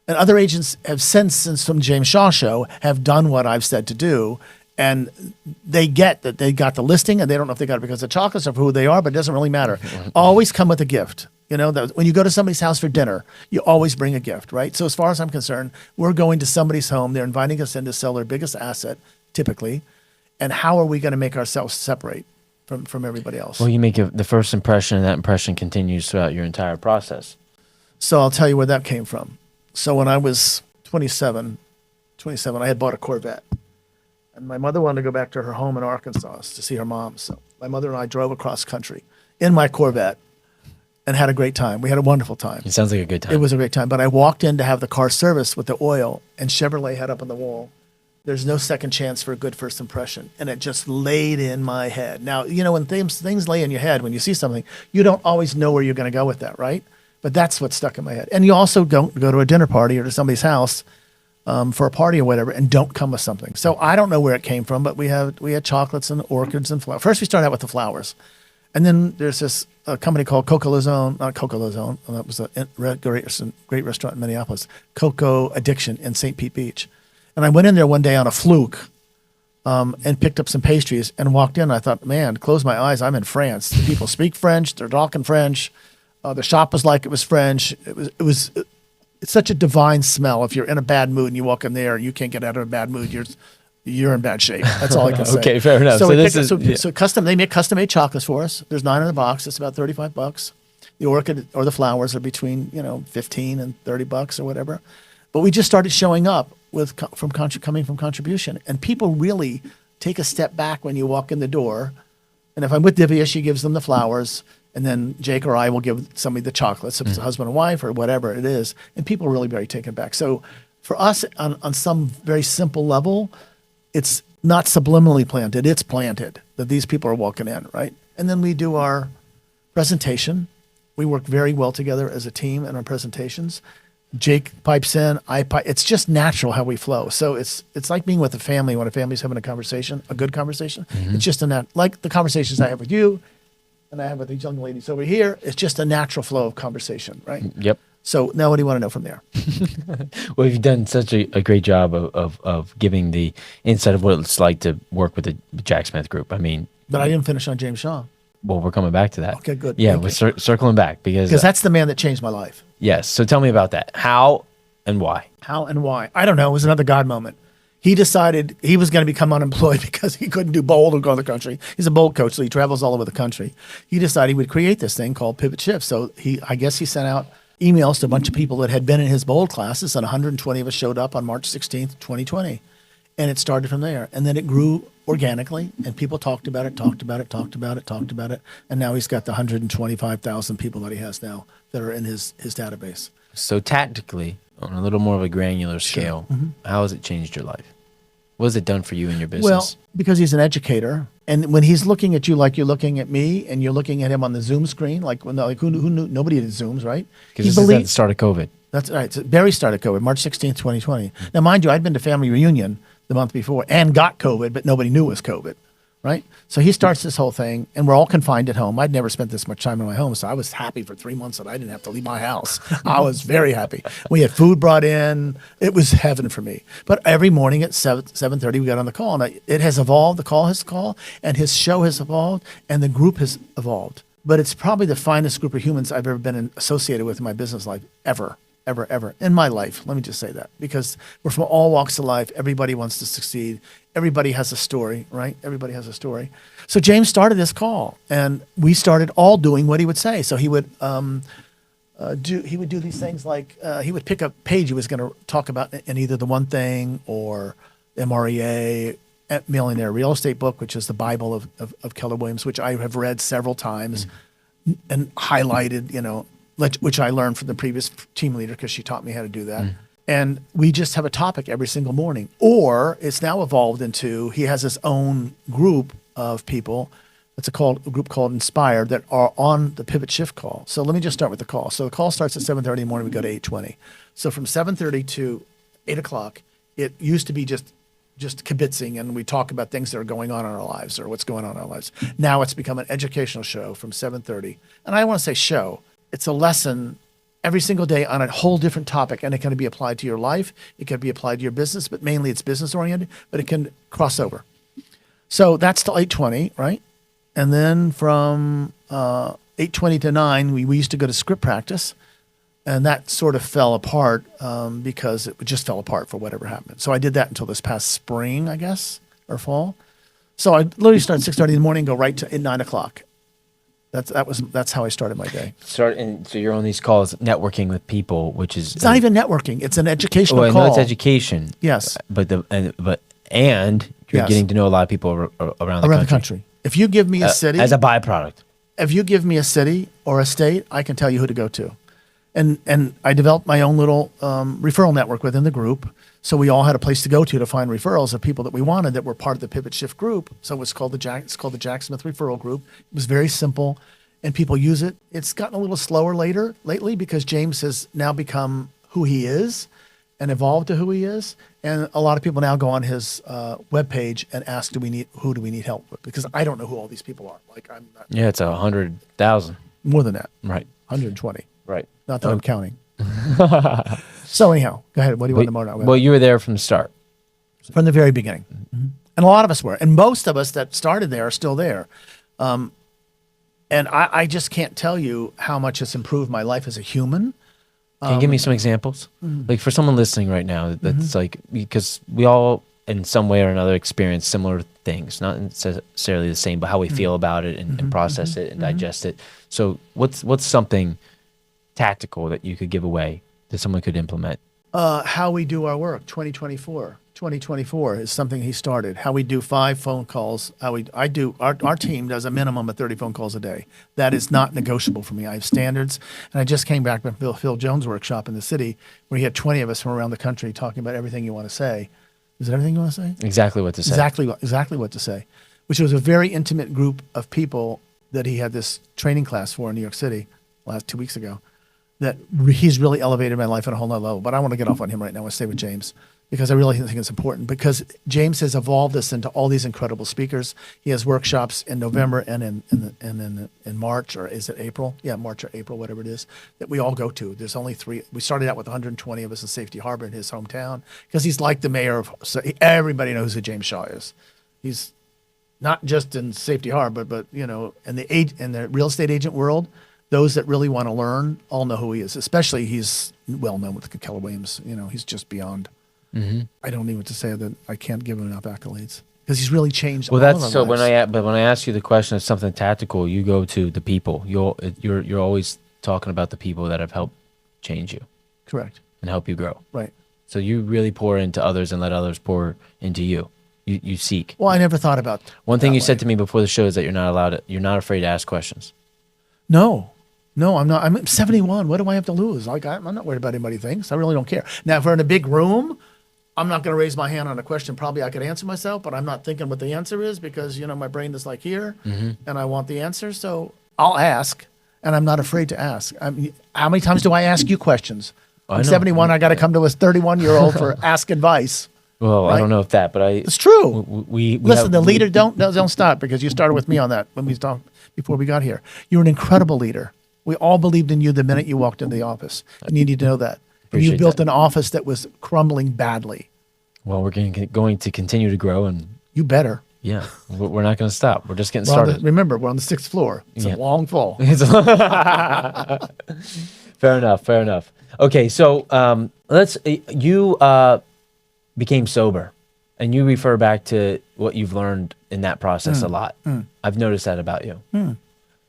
And other agents have since from James Shaw Show, have done what I've said to do. And they get that they got the listing, and they don't know if they got it because of chocolates or who they are, but it doesn't really matter. Always come with a gift. You know, when you go to somebody's house for dinner, you always bring a gift, right? So as far as I'm concerned, we're going to somebody's home. They're inviting us in to sell their biggest asset, typically. And how are we going to make ourselves separate from everybody else? Well, you make the first impression, and that impression continues throughout your entire process. So I'll tell you where that came from. So when I was 27, I had bought a Corvette. And my mother wanted to go back to her home in Arkansas to see her mom. So my mother and I drove across country in my Corvette and had a great time. We had a wonderful time. It sounds like a good time. It was a great time. But I walked in to have the car serviced with the oil, and Chevrolet had up on the wall, there's no second chance for a good first impression. And it just laid in my head. Now, you know, when things lay in your head, when you see something, you don't always know where you're going to go with that, right? But that's what stuck in my head. And you also don't go to a dinner party or to somebody's house for a party or whatever, and don't come with something. So I don't know where it came from, but we had chocolates and orchids and flowers. First, we started out with the flowers, and then there's this company called Coco Lozone, not Coco Lozone. That was a great restaurant in Minneapolis. Coco Addiction in St. Pete Beach, and I went in there one day on a fluke, and picked up some pastries and walked in. And I thought, man, close my eyes, I'm in France. The people speak French. They're talking French. The shop was like it was French. It's such a divine smell. If you're in a bad mood and you walk in there and you can't get out of a bad mood, you're in bad shape. That's all I can say. Okay, fair enough. They make custom-made chocolates for us. There's 9 in the box. It's about $35. The orchid or the flowers are between, $15 and $30 or whatever. But we just started showing up coming from contribution, and people really take a step back when you walk in the door. And if I'm with Divya, she gives them the flowers. And then Jake or I will give somebody the chocolates, if it's a husband and wife or whatever it is. And people are really very taken back. So for us, on some very simple level, it's not subliminally planted. It's planted that these people are walking in, right? And then we do our presentation. We work very well together as a team in our presentations. Jake pipes in, it's just natural how we flow. So it's like being with a family when a family's having a conversation, a good conversation. It's just like the conversations I have with you, and I have with these young ladies over here. It's just a natural flow of conversation, right? Yep. So now what do you want to know from there? Well, you've done such a great job of giving the insight of what it's like to work with the Jac Smith Group. I mean... But I didn't finish on James Shaw. Well, we're coming back to that. Okay, good. Yeah, Thank we're you. circling back because Because that's the man that changed my life. yes. So tell me about that. How and why? How and why? I don't know. It was another God moment. He decided he was going to become unemployed because he couldn't do bowl or go in the country. He's a bowl coach, so he travels all over the country. He decided he would create this thing called Pivot Shift. So I guess he sent out emails to a bunch of people that had been in his bowl classes, and 120 of us showed up on March 16th, 2020. And it started from there. And then it grew organically, and people talked about it. And now he's got the 125,000 people that he has now that are in his database. So tactically, on a little more of a granular scale, how has it changed your life? What has it done for you in your business? Well, because he's an educator, and when he's looking at you like you're looking at me, and you're looking at him on the Zoom screen, who knew? Nobody did Zooms, right? Because this is at the start of COVID. That's right. So Barry started COVID, March 16th, 2020. Now, mind you, I'd been to family reunion the month before and got COVID, but nobody knew it was COVID, right? So he starts this whole thing, and we're all confined at home. I'd never spent this much time in my home, so I was happy for 3 months that I didn't have to leave my house. I was very happy. We had food brought in. It was heaven for me. But every morning at 7:30, we got on the call, and it has evolved. The call has evolved, and his show has evolved, and the group has evolved. But it's probably the finest group of humans I've ever been associated with in my business life, ever in my life. Let me just say that, because we're from all walks of life. Everybody wants to succeed. Everybody has a story, right? Everybody has a story. So James started this call, and we started all doing what he would say. So he would do these things like he would pick a page he was going to talk about in either the One Thing or MREA, Millionaire Real Estate book, which is the Bible of Keller Williams, which I have read several times and highlighted, which I learned from the previous team leader because she taught me how to do that. And we just have a topic every single morning. Or it's now evolved into, he has his own group of people. It's a group called Inspire that are on the Pivot Shift call. So let me just start with the call. So the call starts at 7:30 in the morning. We go to 8:20. So from 7:30 to 8 o'clock, it used to be just kibitzing, and we talk about things that are going on in our lives or what's going on in our lives. Now it's become an educational show from 7:30. And I want to say show. It's a lesson every single day on a whole different topic, and it can be applied to your life. It can be applied to your business, but mainly it's business oriented, but it can cross over. So that's till 8:20, right? And then from 8:20 to 9, we used to go to script practice, and that sort of fell apart because it just fell apart for whatever happened. So I did that until this past spring, I guess, or fall. So I literally started 6:30 in the morning, go right to 9 o'clock. That's how I started my day. So you're on these calls networking with people, which is It's not even networking; it's an educational well, call. I know it's education. Yes, but you're Yes. getting to know a lot of people around the country. If you give me a city as a byproduct, if you give me a city or a state, I can tell you who to go to. And I developed my own little referral network within the group. So we all had a place to go to find referrals of people that we wanted that were part of the Pivot Shift group. So it's called the Jac Smith Referral Group. It was very simple, and people use it. It's gotten a little slower lately because James has now become who he is and evolved to who he is. And a lot of people now go on his webpage and ask, who do we need help with? Because I don't know who all these people are. Like I'm not. Yeah, it's 100,000. More than that. Right. 120. Right. Not that I'm counting. So anyhow, go ahead. What do you want to know about? Well, you were there from the start. From the very beginning. Mm-hmm. And a lot of us were. And most of us that started there are still there. And I just can't tell you how much it's improved my life as a human. Can you give me some examples? Like for someone listening right now, that's like, because we all in some way or another experience similar things, not necessarily the same, but how we feel about it and process it and digest it. So what's something tactical that you could give away that someone could implement? How we do our work, 2024 is something he started. How we do 5 phone calls. Our team does a minimum of 30 phone calls a day. That is not negotiable for me. I have standards. And I just came back from Phil Jones' workshop in the city where he had 20 of us from around the country talking about everything you want to say. Is it everything you want to say? Exactly what to say. Exactly what to say. Which was a very intimate group of people that he had this training class for in New York City last 2 weeks ago. That he's really elevated my life at a whole nother level. But I want to get off on him right now. I want to stay with James because I really think it's important because James has evolved us into all these incredible speakers. He has workshops in November and in March, or is it April? Yeah, March or April, whatever it is, that we all go to. There's only 3. We started out with 120 of us in Safety Harbor in his hometown because he's like the mayor of, so everybody knows who James Shaw is. not just in Safety Harbor, but in the real estate agent world, those that really want to learn all know who he is. Especially he's well known with Keller Williams. He's just beyond. I don't even to say that I can't give him enough accolades because he's really changed. Well, all that's of so. our lives. When I ask you the question of something tactical, you go to the people. You're always talking about the people that have helped change you Correct. and help you grow. Right. So you really pour into others and let others pour into you. You seek. Well, I never thought about One thing that you way. said to me before the show is that you're not afraid to ask questions. No, I'm not. I'm 71. What do I have to lose? Like, I'm not worried about anybody thinks. I really don't care. Now, if we're in a big room, I'm not going to raise my hand on a question. Probably I could answer myself, but I'm not thinking what the answer is because, my brain is like here and I want the answer. So I'll ask and I'm not afraid to ask. How many times do I ask you questions? I'm know. 71. I got to come to a 31-year-old for ask advice. Well, I Right. don't know if that, but It's true. we Listen, have- the leader don't stop because you started with me on that when we talked before we got here. You're an incredible leader. We all believed in you the minute you walked in the office, and you need to know that. And you Appreciate built that. an office that was crumbling badly. Well, we're going to continue to grow, and You better. yeah, we're not going to stop. We're just getting We're on started. remember, we're on the 6th floor. It's Yeah. a long fall. Fair enough. Okay, so you became sober, and you refer back to what you've learned in that process a lot. I've noticed that about you.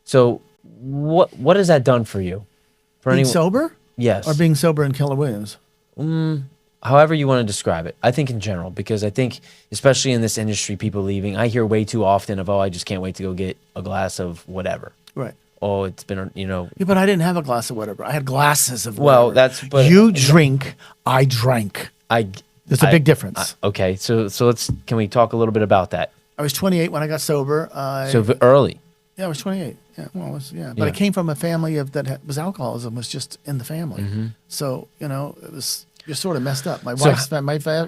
So what has that done for you? For Being anyone? sober Yes. or being sober in Keller Williams? However you want to describe it. I think in general, because I think especially in this industry, people leaving, I hear way too often of, I just can't wait to go get a glass of whatever. Right. Oh, it's been, Yeah, but I didn't have a glass of whatever. I had glasses of Well, whatever. but you drink, I drank. There's a big difference. Okay, so can we talk a little bit about that? I was 28 when I got sober. Early. Yeah, I was 28. Yeah, well, but Yeah. I came from a family was alcoholism was just in the family. So it was just sort of messed up. My So-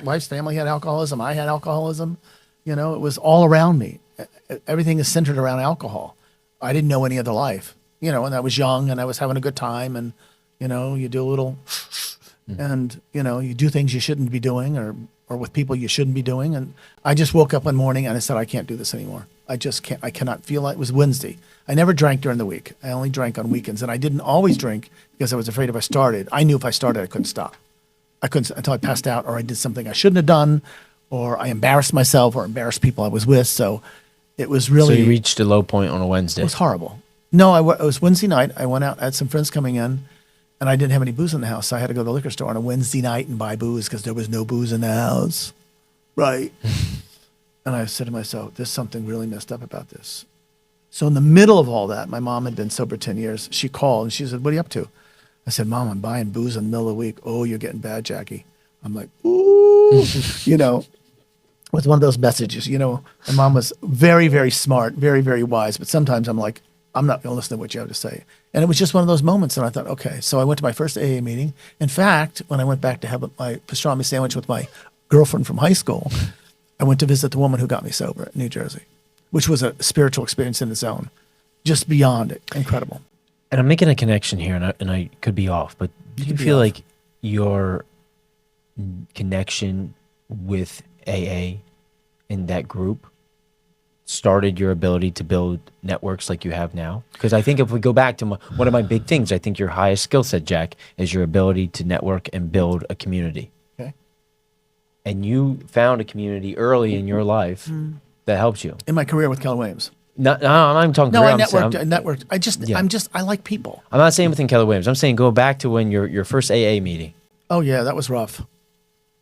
wife's family had alcoholism. I had alcoholism. It was all around me. Everything is centered around alcohol. I didn't know any other life. And I was young and I was having a good time, and you do a little, and you do things you shouldn't be doing, or with people you shouldn't be doing. And I just woke up one morning and I said, I can't do this anymore. I just can't. I cannot feel like it was Wednesday. I never drank during the week. I only drank on weekends, and I didn't always drink because I was afraid if I started. I knew if I started, I couldn't stop. I couldn't until I passed out, or I did something I shouldn't have done, or I embarrassed myself or embarrassed people I was with. So it was So really you reached a low point on a Wednesday. it was horrible. No, it was Wednesday night. I went out. I had some friends coming in, and I didn't have any booze in the house. So I had to go to the liquor store on a Wednesday night and buy booze because there was no booze in the house. Right. And I said to myself, there's something really messed up about this. So in the middle of all that, my mom had been sober 10 years. She called and she said, what are you up to? I said, Mom, I'm buying booze in the middle of the week. Oh, you're getting bad, Jackie. I'm like, ooh, with one of those messages, my mom was very, very smart, very, very wise. But sometimes I'm like, I'm not going to listen to what you have to say. And it was just one of those moments. And I thought, okay. So I went to my first AA meeting. In fact, when I went back to have my pastrami sandwich with my girlfriend from high school, I went to visit the woman who got me sober in New Jersey, which was a spiritual experience in its own, just beyond incredible. And I'm making a connection here, and I could be off, but do you could be feel off. like your connection with AA in that group started your ability to build networks like you have now? Because I think if we go back to one of my big things, I think your highest skill set, Jack, is your ability to network and build a community. Okay. And you found a community early in your life that helped you. In my career with Keller Williams. No, I'm not even talking No, career, I I'm saying- networked. I like people. I'm not saying within Keller Williams. I'm saying go back to when your first AA meeting. Oh yeah, that was rough.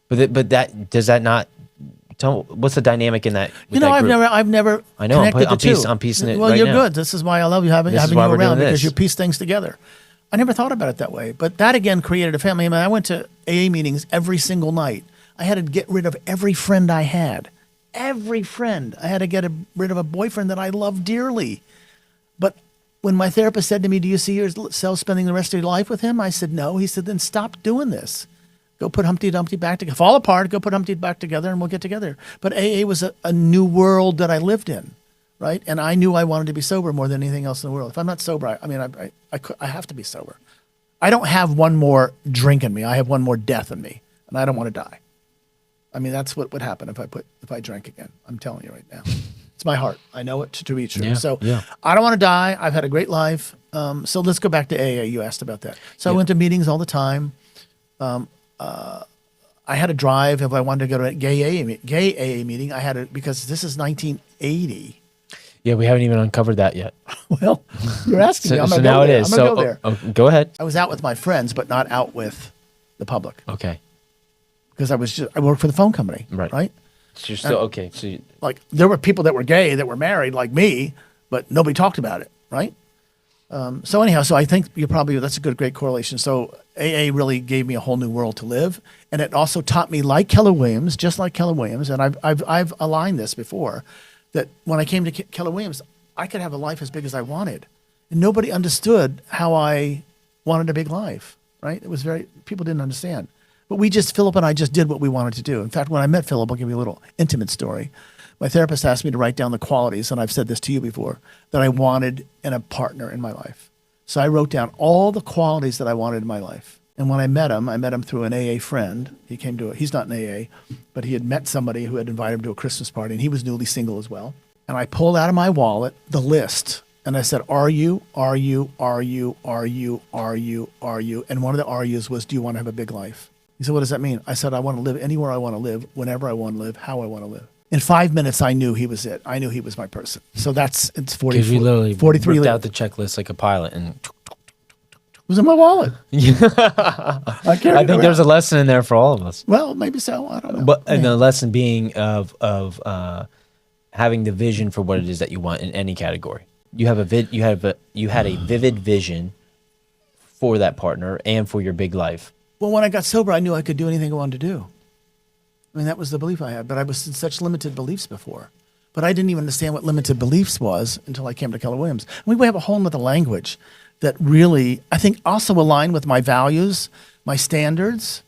But that does that not tell what's the dynamic in that? with that I've group? never I know, I'm connected the two. I'm piecing it Well, right you're now. good. This is why I love you having This is you why we're around doing because this. you piece things together. I never thought about it that way, but that again created a family. I mean, I went to AA meetings every single night. I had to get rid of every friend I had. Every friend. I had to get rid of a boyfriend that I loved dearly. But when my therapist said to me, do you see yourself spending the rest of your life with him? I said, no. He said, then stop doing this. Go put Humpty Dumpty back together. Fall apart, go put Humpty back together, and we'll get together. But AA was a new world that I lived in, right? And I knew I wanted to be sober more than anything else in the world. If I'm not sober, I have to be sober. I don't have one more drink in me. I have one more death in me, and I don't want to die. I mean, that's what would happen if I drank again. I'm telling you right now. It's my heart. I know it to be true. Yeah, So yeah. I don't want to die. I've had a great life. So let's go back to AA. You asked about that. So I went to meetings all the time. I had to drive if I wanted to go to a gay AA meeting. I had to, because this is 1980. Yeah, we haven't even uncovered that yet. Well, you're asking me. I'm So gonna now go it there. is. I'm So gonna go there. go ahead. I was out with my friends, but not out with the public Okay. because I worked for the phone company. Right. Right. So you're still okay. So Like there were people that were gay that were married like me, but nobody talked about it. Right. So anyhow, so I think that's a great correlation. So AA really gave me a whole new world to live, and it also taught me, like Keller Williams, just like Keller Williams, and I've aligned this before, that when I came to Keller Williams, I could have a life as big as I wanted, and nobody understood how I wanted a big life. Right? It was people didn't understand, but Philip and I just did what we wanted to do. In fact, when I met Philip, I'll give you a little intimate story. My therapist asked me to write down the qualities, and I've said this to you before, that I wanted in a partner in my life. So I wrote down all the qualities that I wanted in my life. And when I met him through an AA friend. He's not an AA, but he had met somebody who had invited him to a Christmas party, and he was newly single as well. And I pulled out of my wallet the list, and I said, are you? And one of the RUs was, do you want to have a big life? He said, what does that mean? I said, I want to live anywhere I want to live, whenever I want to live, how I want to live. In 5 minutes, I knew he was it. I knew he was my person. So it's 40. because you literally 43 ripped out the checklist like a pilot, and It was in my wallet. I think there's a lesson in there for all of us. Well, maybe so. I don't know. But and the lesson being of having the vision for what it is that you want in any category. You had a vivid vision for that partner and for your big life. Well, when I got sober, I knew I could do anything I wanted to do. I mean, that was the belief I had. But I was in such limited beliefs before. But I didn't even understand what limited beliefs was until I came to Keller Williams. And we have a whole other language that really, I think, also aligned with my values, my standards.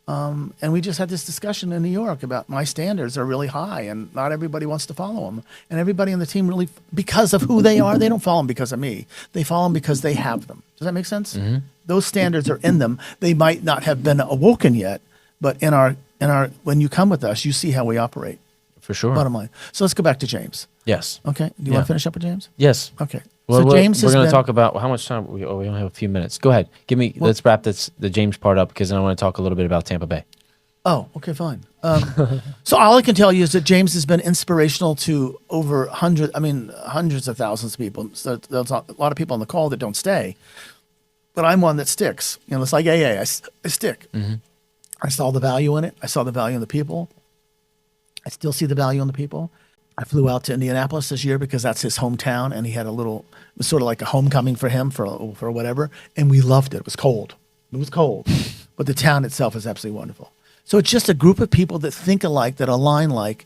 And we just had this discussion in New York about my standards are really high and not everybody wants to follow them. And everybody on the team really, because of who they are, they don't follow them because of me. They follow them because they have them. Does that make sense? Mm-hmm. Those standards are in them. They might not have been awoken yet, but when you come with us, you see how we operate. For sure. Bottom line. So let's go back to James. Yes. Okay. Do you want to finish up with James? Yes. Okay. Well, so James we're going to talk about how much time. We only have a few minutes. Go ahead. Let's wrap the James part up because then I want to talk a little bit about Tampa Bay. Oh, okay, fine. So all I can tell you is that James has been inspirational to over hundreds of thousands of people. So there's a lot of people on the call that don't stay, but I'm one that sticks. It's like AA. I stick. Mm-hmm. I saw the value in it. I saw the value in the people. I still see the value in the people. I flew out to Indianapolis this year because that's his hometown, and he had it was sort of like a homecoming for him for whatever, and we loved it. It was cold. It was cold, but the town itself is absolutely wonderful. So it's just a group of people that think alike, that align like,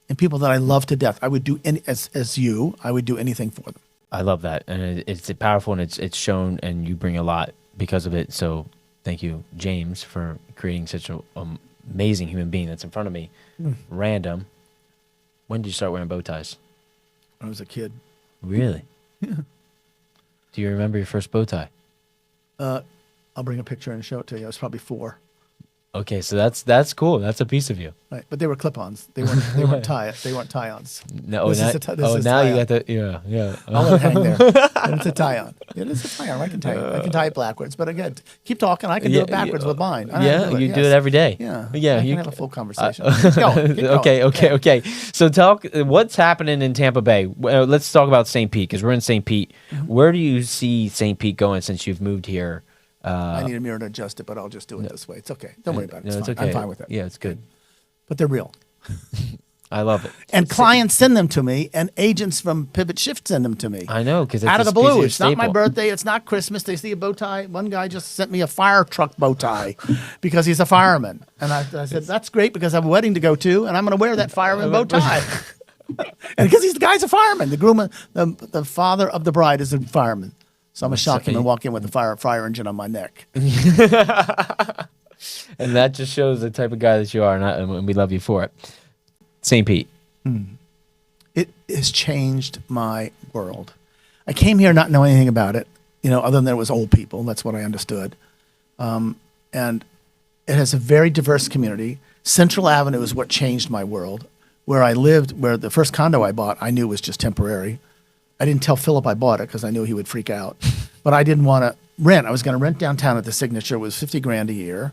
and people that I love to death. I would do I would do anything for them. I love that, and it's powerful, and it's shown, and you bring a lot because of it. So thank you, James, for creating such an amazing human being that's in front of me. Random. When did you start wearing bow ties? When I was a kid. Really? Yeah. Do you remember your first bow tie? I'll bring a picture and show it to you. I was probably 4. Okay, so that's cool. That's a piece of you. Right, but they were clip-ons. They weren't tie-ons. No, now you got the yeah. I'll let it hang there. And it's a tie-on. It is a tie-on. I can tie it backwards. But again, keep talking. I can do it backwards with mine. Do it every day. Yeah, I can have a full conversation. Keep going. Okay. So talk. What's happening in Tampa Bay? Let's talk about St. Pete because we're in St. Pete. Mm-hmm. Where do you see St. Pete going since you've moved here? I need a mirror to adjust it, but I'll just do it this way. It's okay. Don't worry about it. It's fine. Okay. I'm fine with it. Yeah, it's good. But they're real. I love it. And clients send them to me, and agents from Pivot Shift send them to me. I know, because out of the blue. It's not my birthday. It's not Christmas. They see a bow tie. One guy just sent me a fire truck bow tie because he's a fireman. And I said, that's great because I have a wedding to go to, and I'm going to wear that fireman bow tie. And because the guy's a fireman. The groom, the father of the bride is a fireman. So I'm going to shock him and walk in with a fire engine on my neck. And that just shows the type of guy that you are, and we love you for it. St. Pete. It has changed my world. I came here not knowing anything about it, other than there was old people. That's what I understood. And it has a very diverse community. Central Avenue is what changed my world. where I lived, where the first condo I bought, I knew was just temporary. I didn't tell Philip I bought it because I knew he would freak out. But I didn't want to rent. I was going to rent downtown at the Signature. It was $50,000 a year.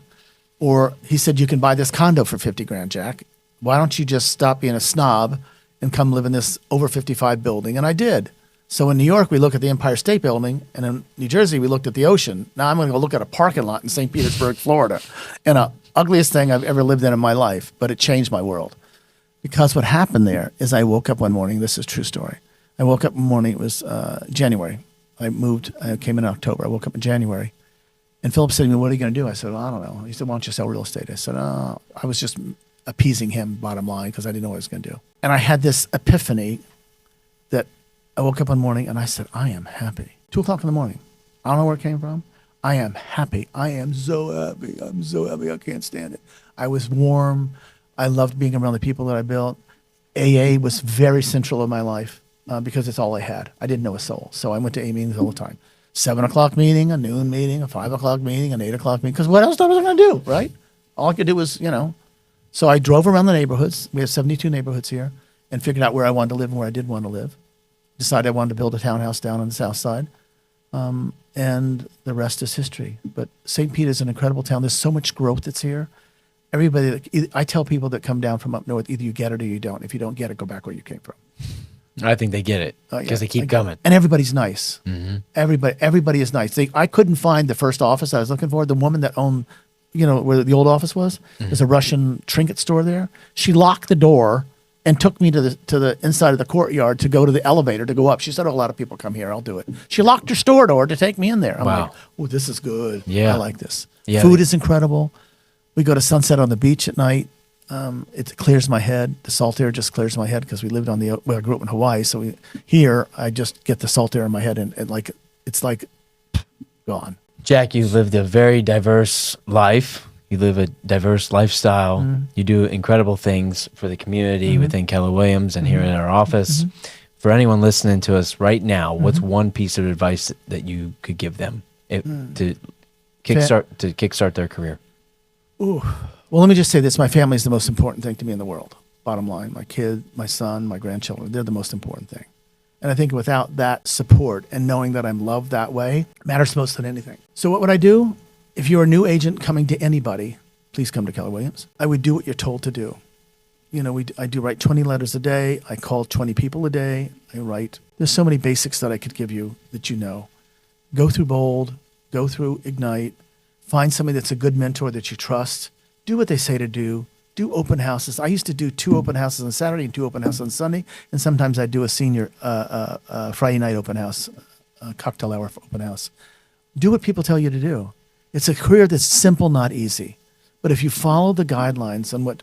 Or he said, you can buy this condo for $50,000, Jack. Why don't you just stop being a snob and come live in this over 55 building? And I did. So in New York, we look at the Empire State Building, and in New Jersey, we looked at the ocean. Now I'm going to go look at a parking lot in St. Petersburg, Florida, and the ugliest thing I've ever lived in my life, but it changed my world. Because what happened there is I woke up one morning. This is a true story. I woke up one morning. It was January. I came in October. I woke up in January. And Philip said to me, what are you going to do? I said, well, I don't know. He said, why don't you sell real estate? I said, oh, I was just appeasing him, bottom line, because I didn't know what I was going to do. And I had this epiphany that I woke up one morning and I said, I am happy. 2 o'clock in the morning. I don't know where it came from. I am happy. I am so happy. I'm so happy. I can't stand it. I was warm. I loved being around the people that I built. AA was very central in my life because it's all I had. I didn't know a soul. So I went to AA meetings all the time. 7 o'clock meeting, a noon meeting, a 5 o'clock meeting, an 8 o'clock meeting. Because what else was I going to do, right? All I could do was, So I drove around the neighborhoods. We have 72 neighborhoods here, and figured out where I wanted to live and where I did want to live. Decided I wanted to build a townhouse down on the south side. And the rest is history. But St. Pete is an incredible town. There's so much growth that's here. I tell people that come down from up north, either you get it or you don't. If you don't get it, go back where you came from. I think they get it because they keep coming. And everybody's nice. Mm-hmm. Everybody is nice. I couldn't find the first office I was looking for. The woman that owned, where the old office was, there's a Russian trinket store there. She locked the door and took me to the inside of the courtyard to go to the elevator to go up. She said, oh, a lot of people come here. I'll do it. She locked her store door to take me in there. I'm like, oh, this is good. Yeah. I like this. Yeah. Food is incredible. We go to Sunset on the beach at night. It clears my head. The salt air just clears my head because we lived I grew up in Hawaii. So here I just get the salt air in my head and it's like gone. Jack, you lived a very diverse life. You live a diverse lifestyle. Mm-hmm. You do incredible things for the community within Keller Williams and here in our office. Mm-hmm. For anyone listening to us right now, what's one piece of advice that you could give them to kickstart their career? Ooh. Well, let me just say this. My family is the most important thing to me in the world. Bottom line, my kid, my son, my grandchildren, they're the most important thing. And I think without that support and knowing that I'm loved that way matters most than anything. So what would I do? If you're a new agent coming to anybody, please come to Keller Williams. I would do what you're told to do. I do write 20 letters a day. I call 20 people a day. There's so many basics that I could give you that Go through Bold, go through Ignite, find somebody that's a good mentor that you trust. Do what they say to do. Do open houses. I used to do 2 open houses on Saturday and 2 open houses on Sunday, and sometimes I do a senior Friday night open house, cocktail hour open house. Do what people tell you to do. It's a career that's simple, not easy. But if you follow the guidelines and what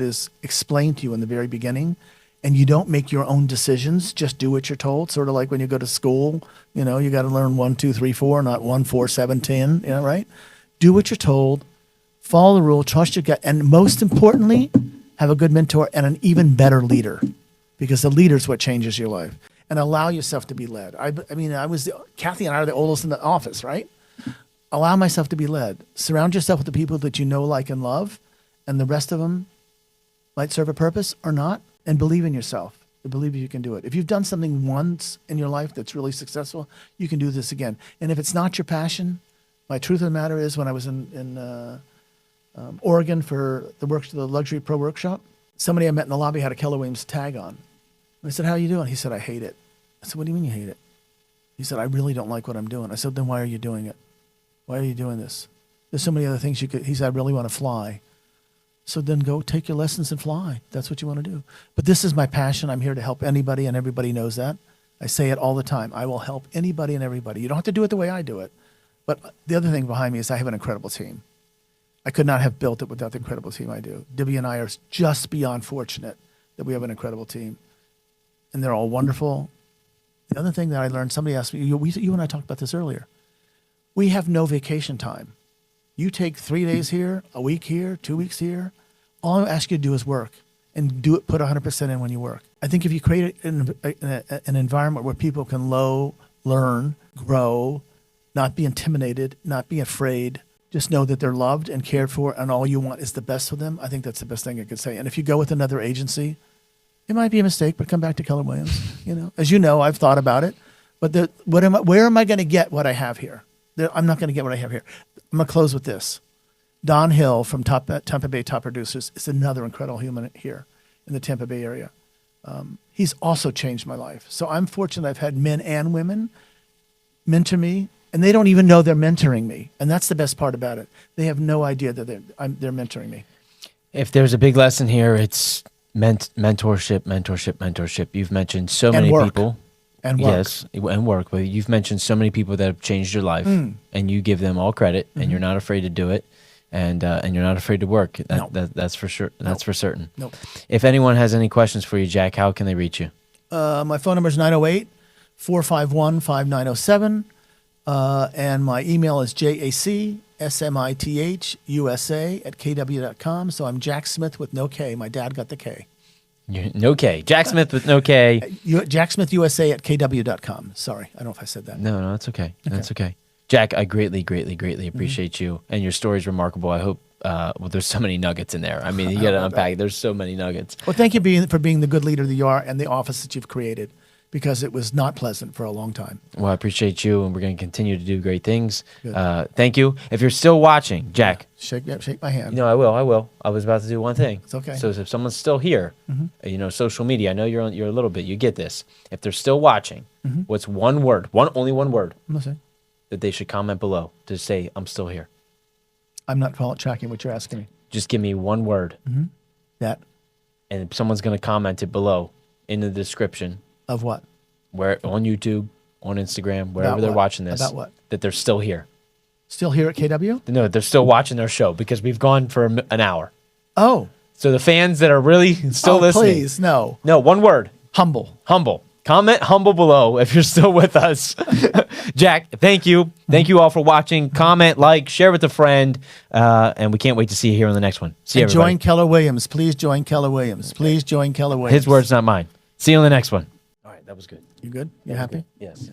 is explained to you in the very beginning, and you don't make your own decisions, just do what you're told. Sort of like when you go to school, you got to learn 1, 2, 3, 4, not 1, 4, 7, 10. Right? Do what you're told. Follow the rule, trust your gut, and most importantly, have a good mentor and an even better leader, because the leader is what changes your life. And allow yourself to be led. Kathy and I are the oldest in the office, right? Allow myself to be led. Surround yourself with the people that you know, like, and love, and the rest of them might serve a purpose or not, and believe in yourself. Believe you can do it. If you've done something once in your life that's really successful, you can do this again. And if it's not your passion, my truth of the matter is when I was in Oregon for the Luxury Pro Workshop, somebody I met in the lobby had a Keller Williams tag on. I said, how are you doing? He said, I hate it. I said, what do you mean you hate it? He said, I really don't like what I'm doing. I said, then why are you doing it? Why are you doing this? There's so many other things he said, I really want to fly. So then go take your lessons and fly. That's what you want to do. But this is my passion. I'm here to help anybody, and everybody knows that. I say it all the time. I will help anybody and everybody. You don't have to do it the way I do it. But the other thing behind me is I have an incredible team. I could not have built it without the incredible team I do. Debbie and I are just beyond fortunate that we have an incredible team. And they're all wonderful. The other thing that I learned, somebody asked me, you and I talked about this earlier. We have no vacation time. You take 3 days here, a week here, 2 weeks here. All I ask you to do is work and do it, put 100% in when you work. I think if you create an environment where people can learn, grow, not be intimidated, not be afraid, just know that they're loved and cared for, and all you want is the best for them, I think that's the best thing I could say. And if you go with another agency, It might be a mistake, but come back to Keller Williams. As you know, I've thought about it. But where am I going to get what I have here? I'm not going to get what I have here. I'm going to close with this. Don Hill from Tampa Bay Top Producers is another incredible human here in the Tampa Bay area. He's also changed my life. So I'm fortunate I've had men and women mentor me, and they don't even know they're mentoring me. And that's the best part about it. They have no idea that they're mentoring me. If there's a big lesson here, it's mentorship. You've mentioned so many people. And work. Yes, and work. But you've mentioned so many people that have changed your life, and you give them all credit, and you're not afraid to do it, and you're not afraid to work. That's for sure. That's for certain. Nope. If anyone has any questions for you, Jac, how can they reach you? My phone number is 908-451-5907, and my email is jacsmithusa@kw.com. So I'm Jac Smith with no K. My dad got the K. No K. Jac Smith with no K. jacsmithusa@kw.com. Sorry, I don't know if I said that. No, that's okay. That's okay. Jac, I greatly appreciate you, and your story is remarkable. I hope. There's so many nuggets in there. I mean, you got to unpack. There's so many nuggets. Well, thank you for being the good leader that you are and the office that you've created, because it was not pleasant for a long time. Well, I appreciate you, and we're going to continue to do great things. Thank you. If you're still watching, Jac. Shake my hand. No, I will. I was about to do one thing. It's okay. So if someone's still here, social media, I know you're a little bit, you get this. If they're still watching, what's one word, only one word, I'm listening. that they should comment below to say, I'm still here? I'm not tracking what you're asking me. Just give me one word. That. And someone's going to comment it below in the description. Of what? Where on YouTube, on Instagram, wherever they're watching this. About what? That they're still here. Still here at KW? No, they're still watching their show because we've gone for an hour. Oh. So the fans that are really still listening. Please, no. No, one word. Humble. Comment humble below if you're still with us. Jac, thank you. Thank you all for watching. Comment, like, share with a friend. And we can't wait to see you here on the next one. See you, everybody. Join Keller Williams. Please join Keller Williams. Please join Keller Williams. His words, not mine. See you on the next one. All right, that was good. You good? You happy? Yes.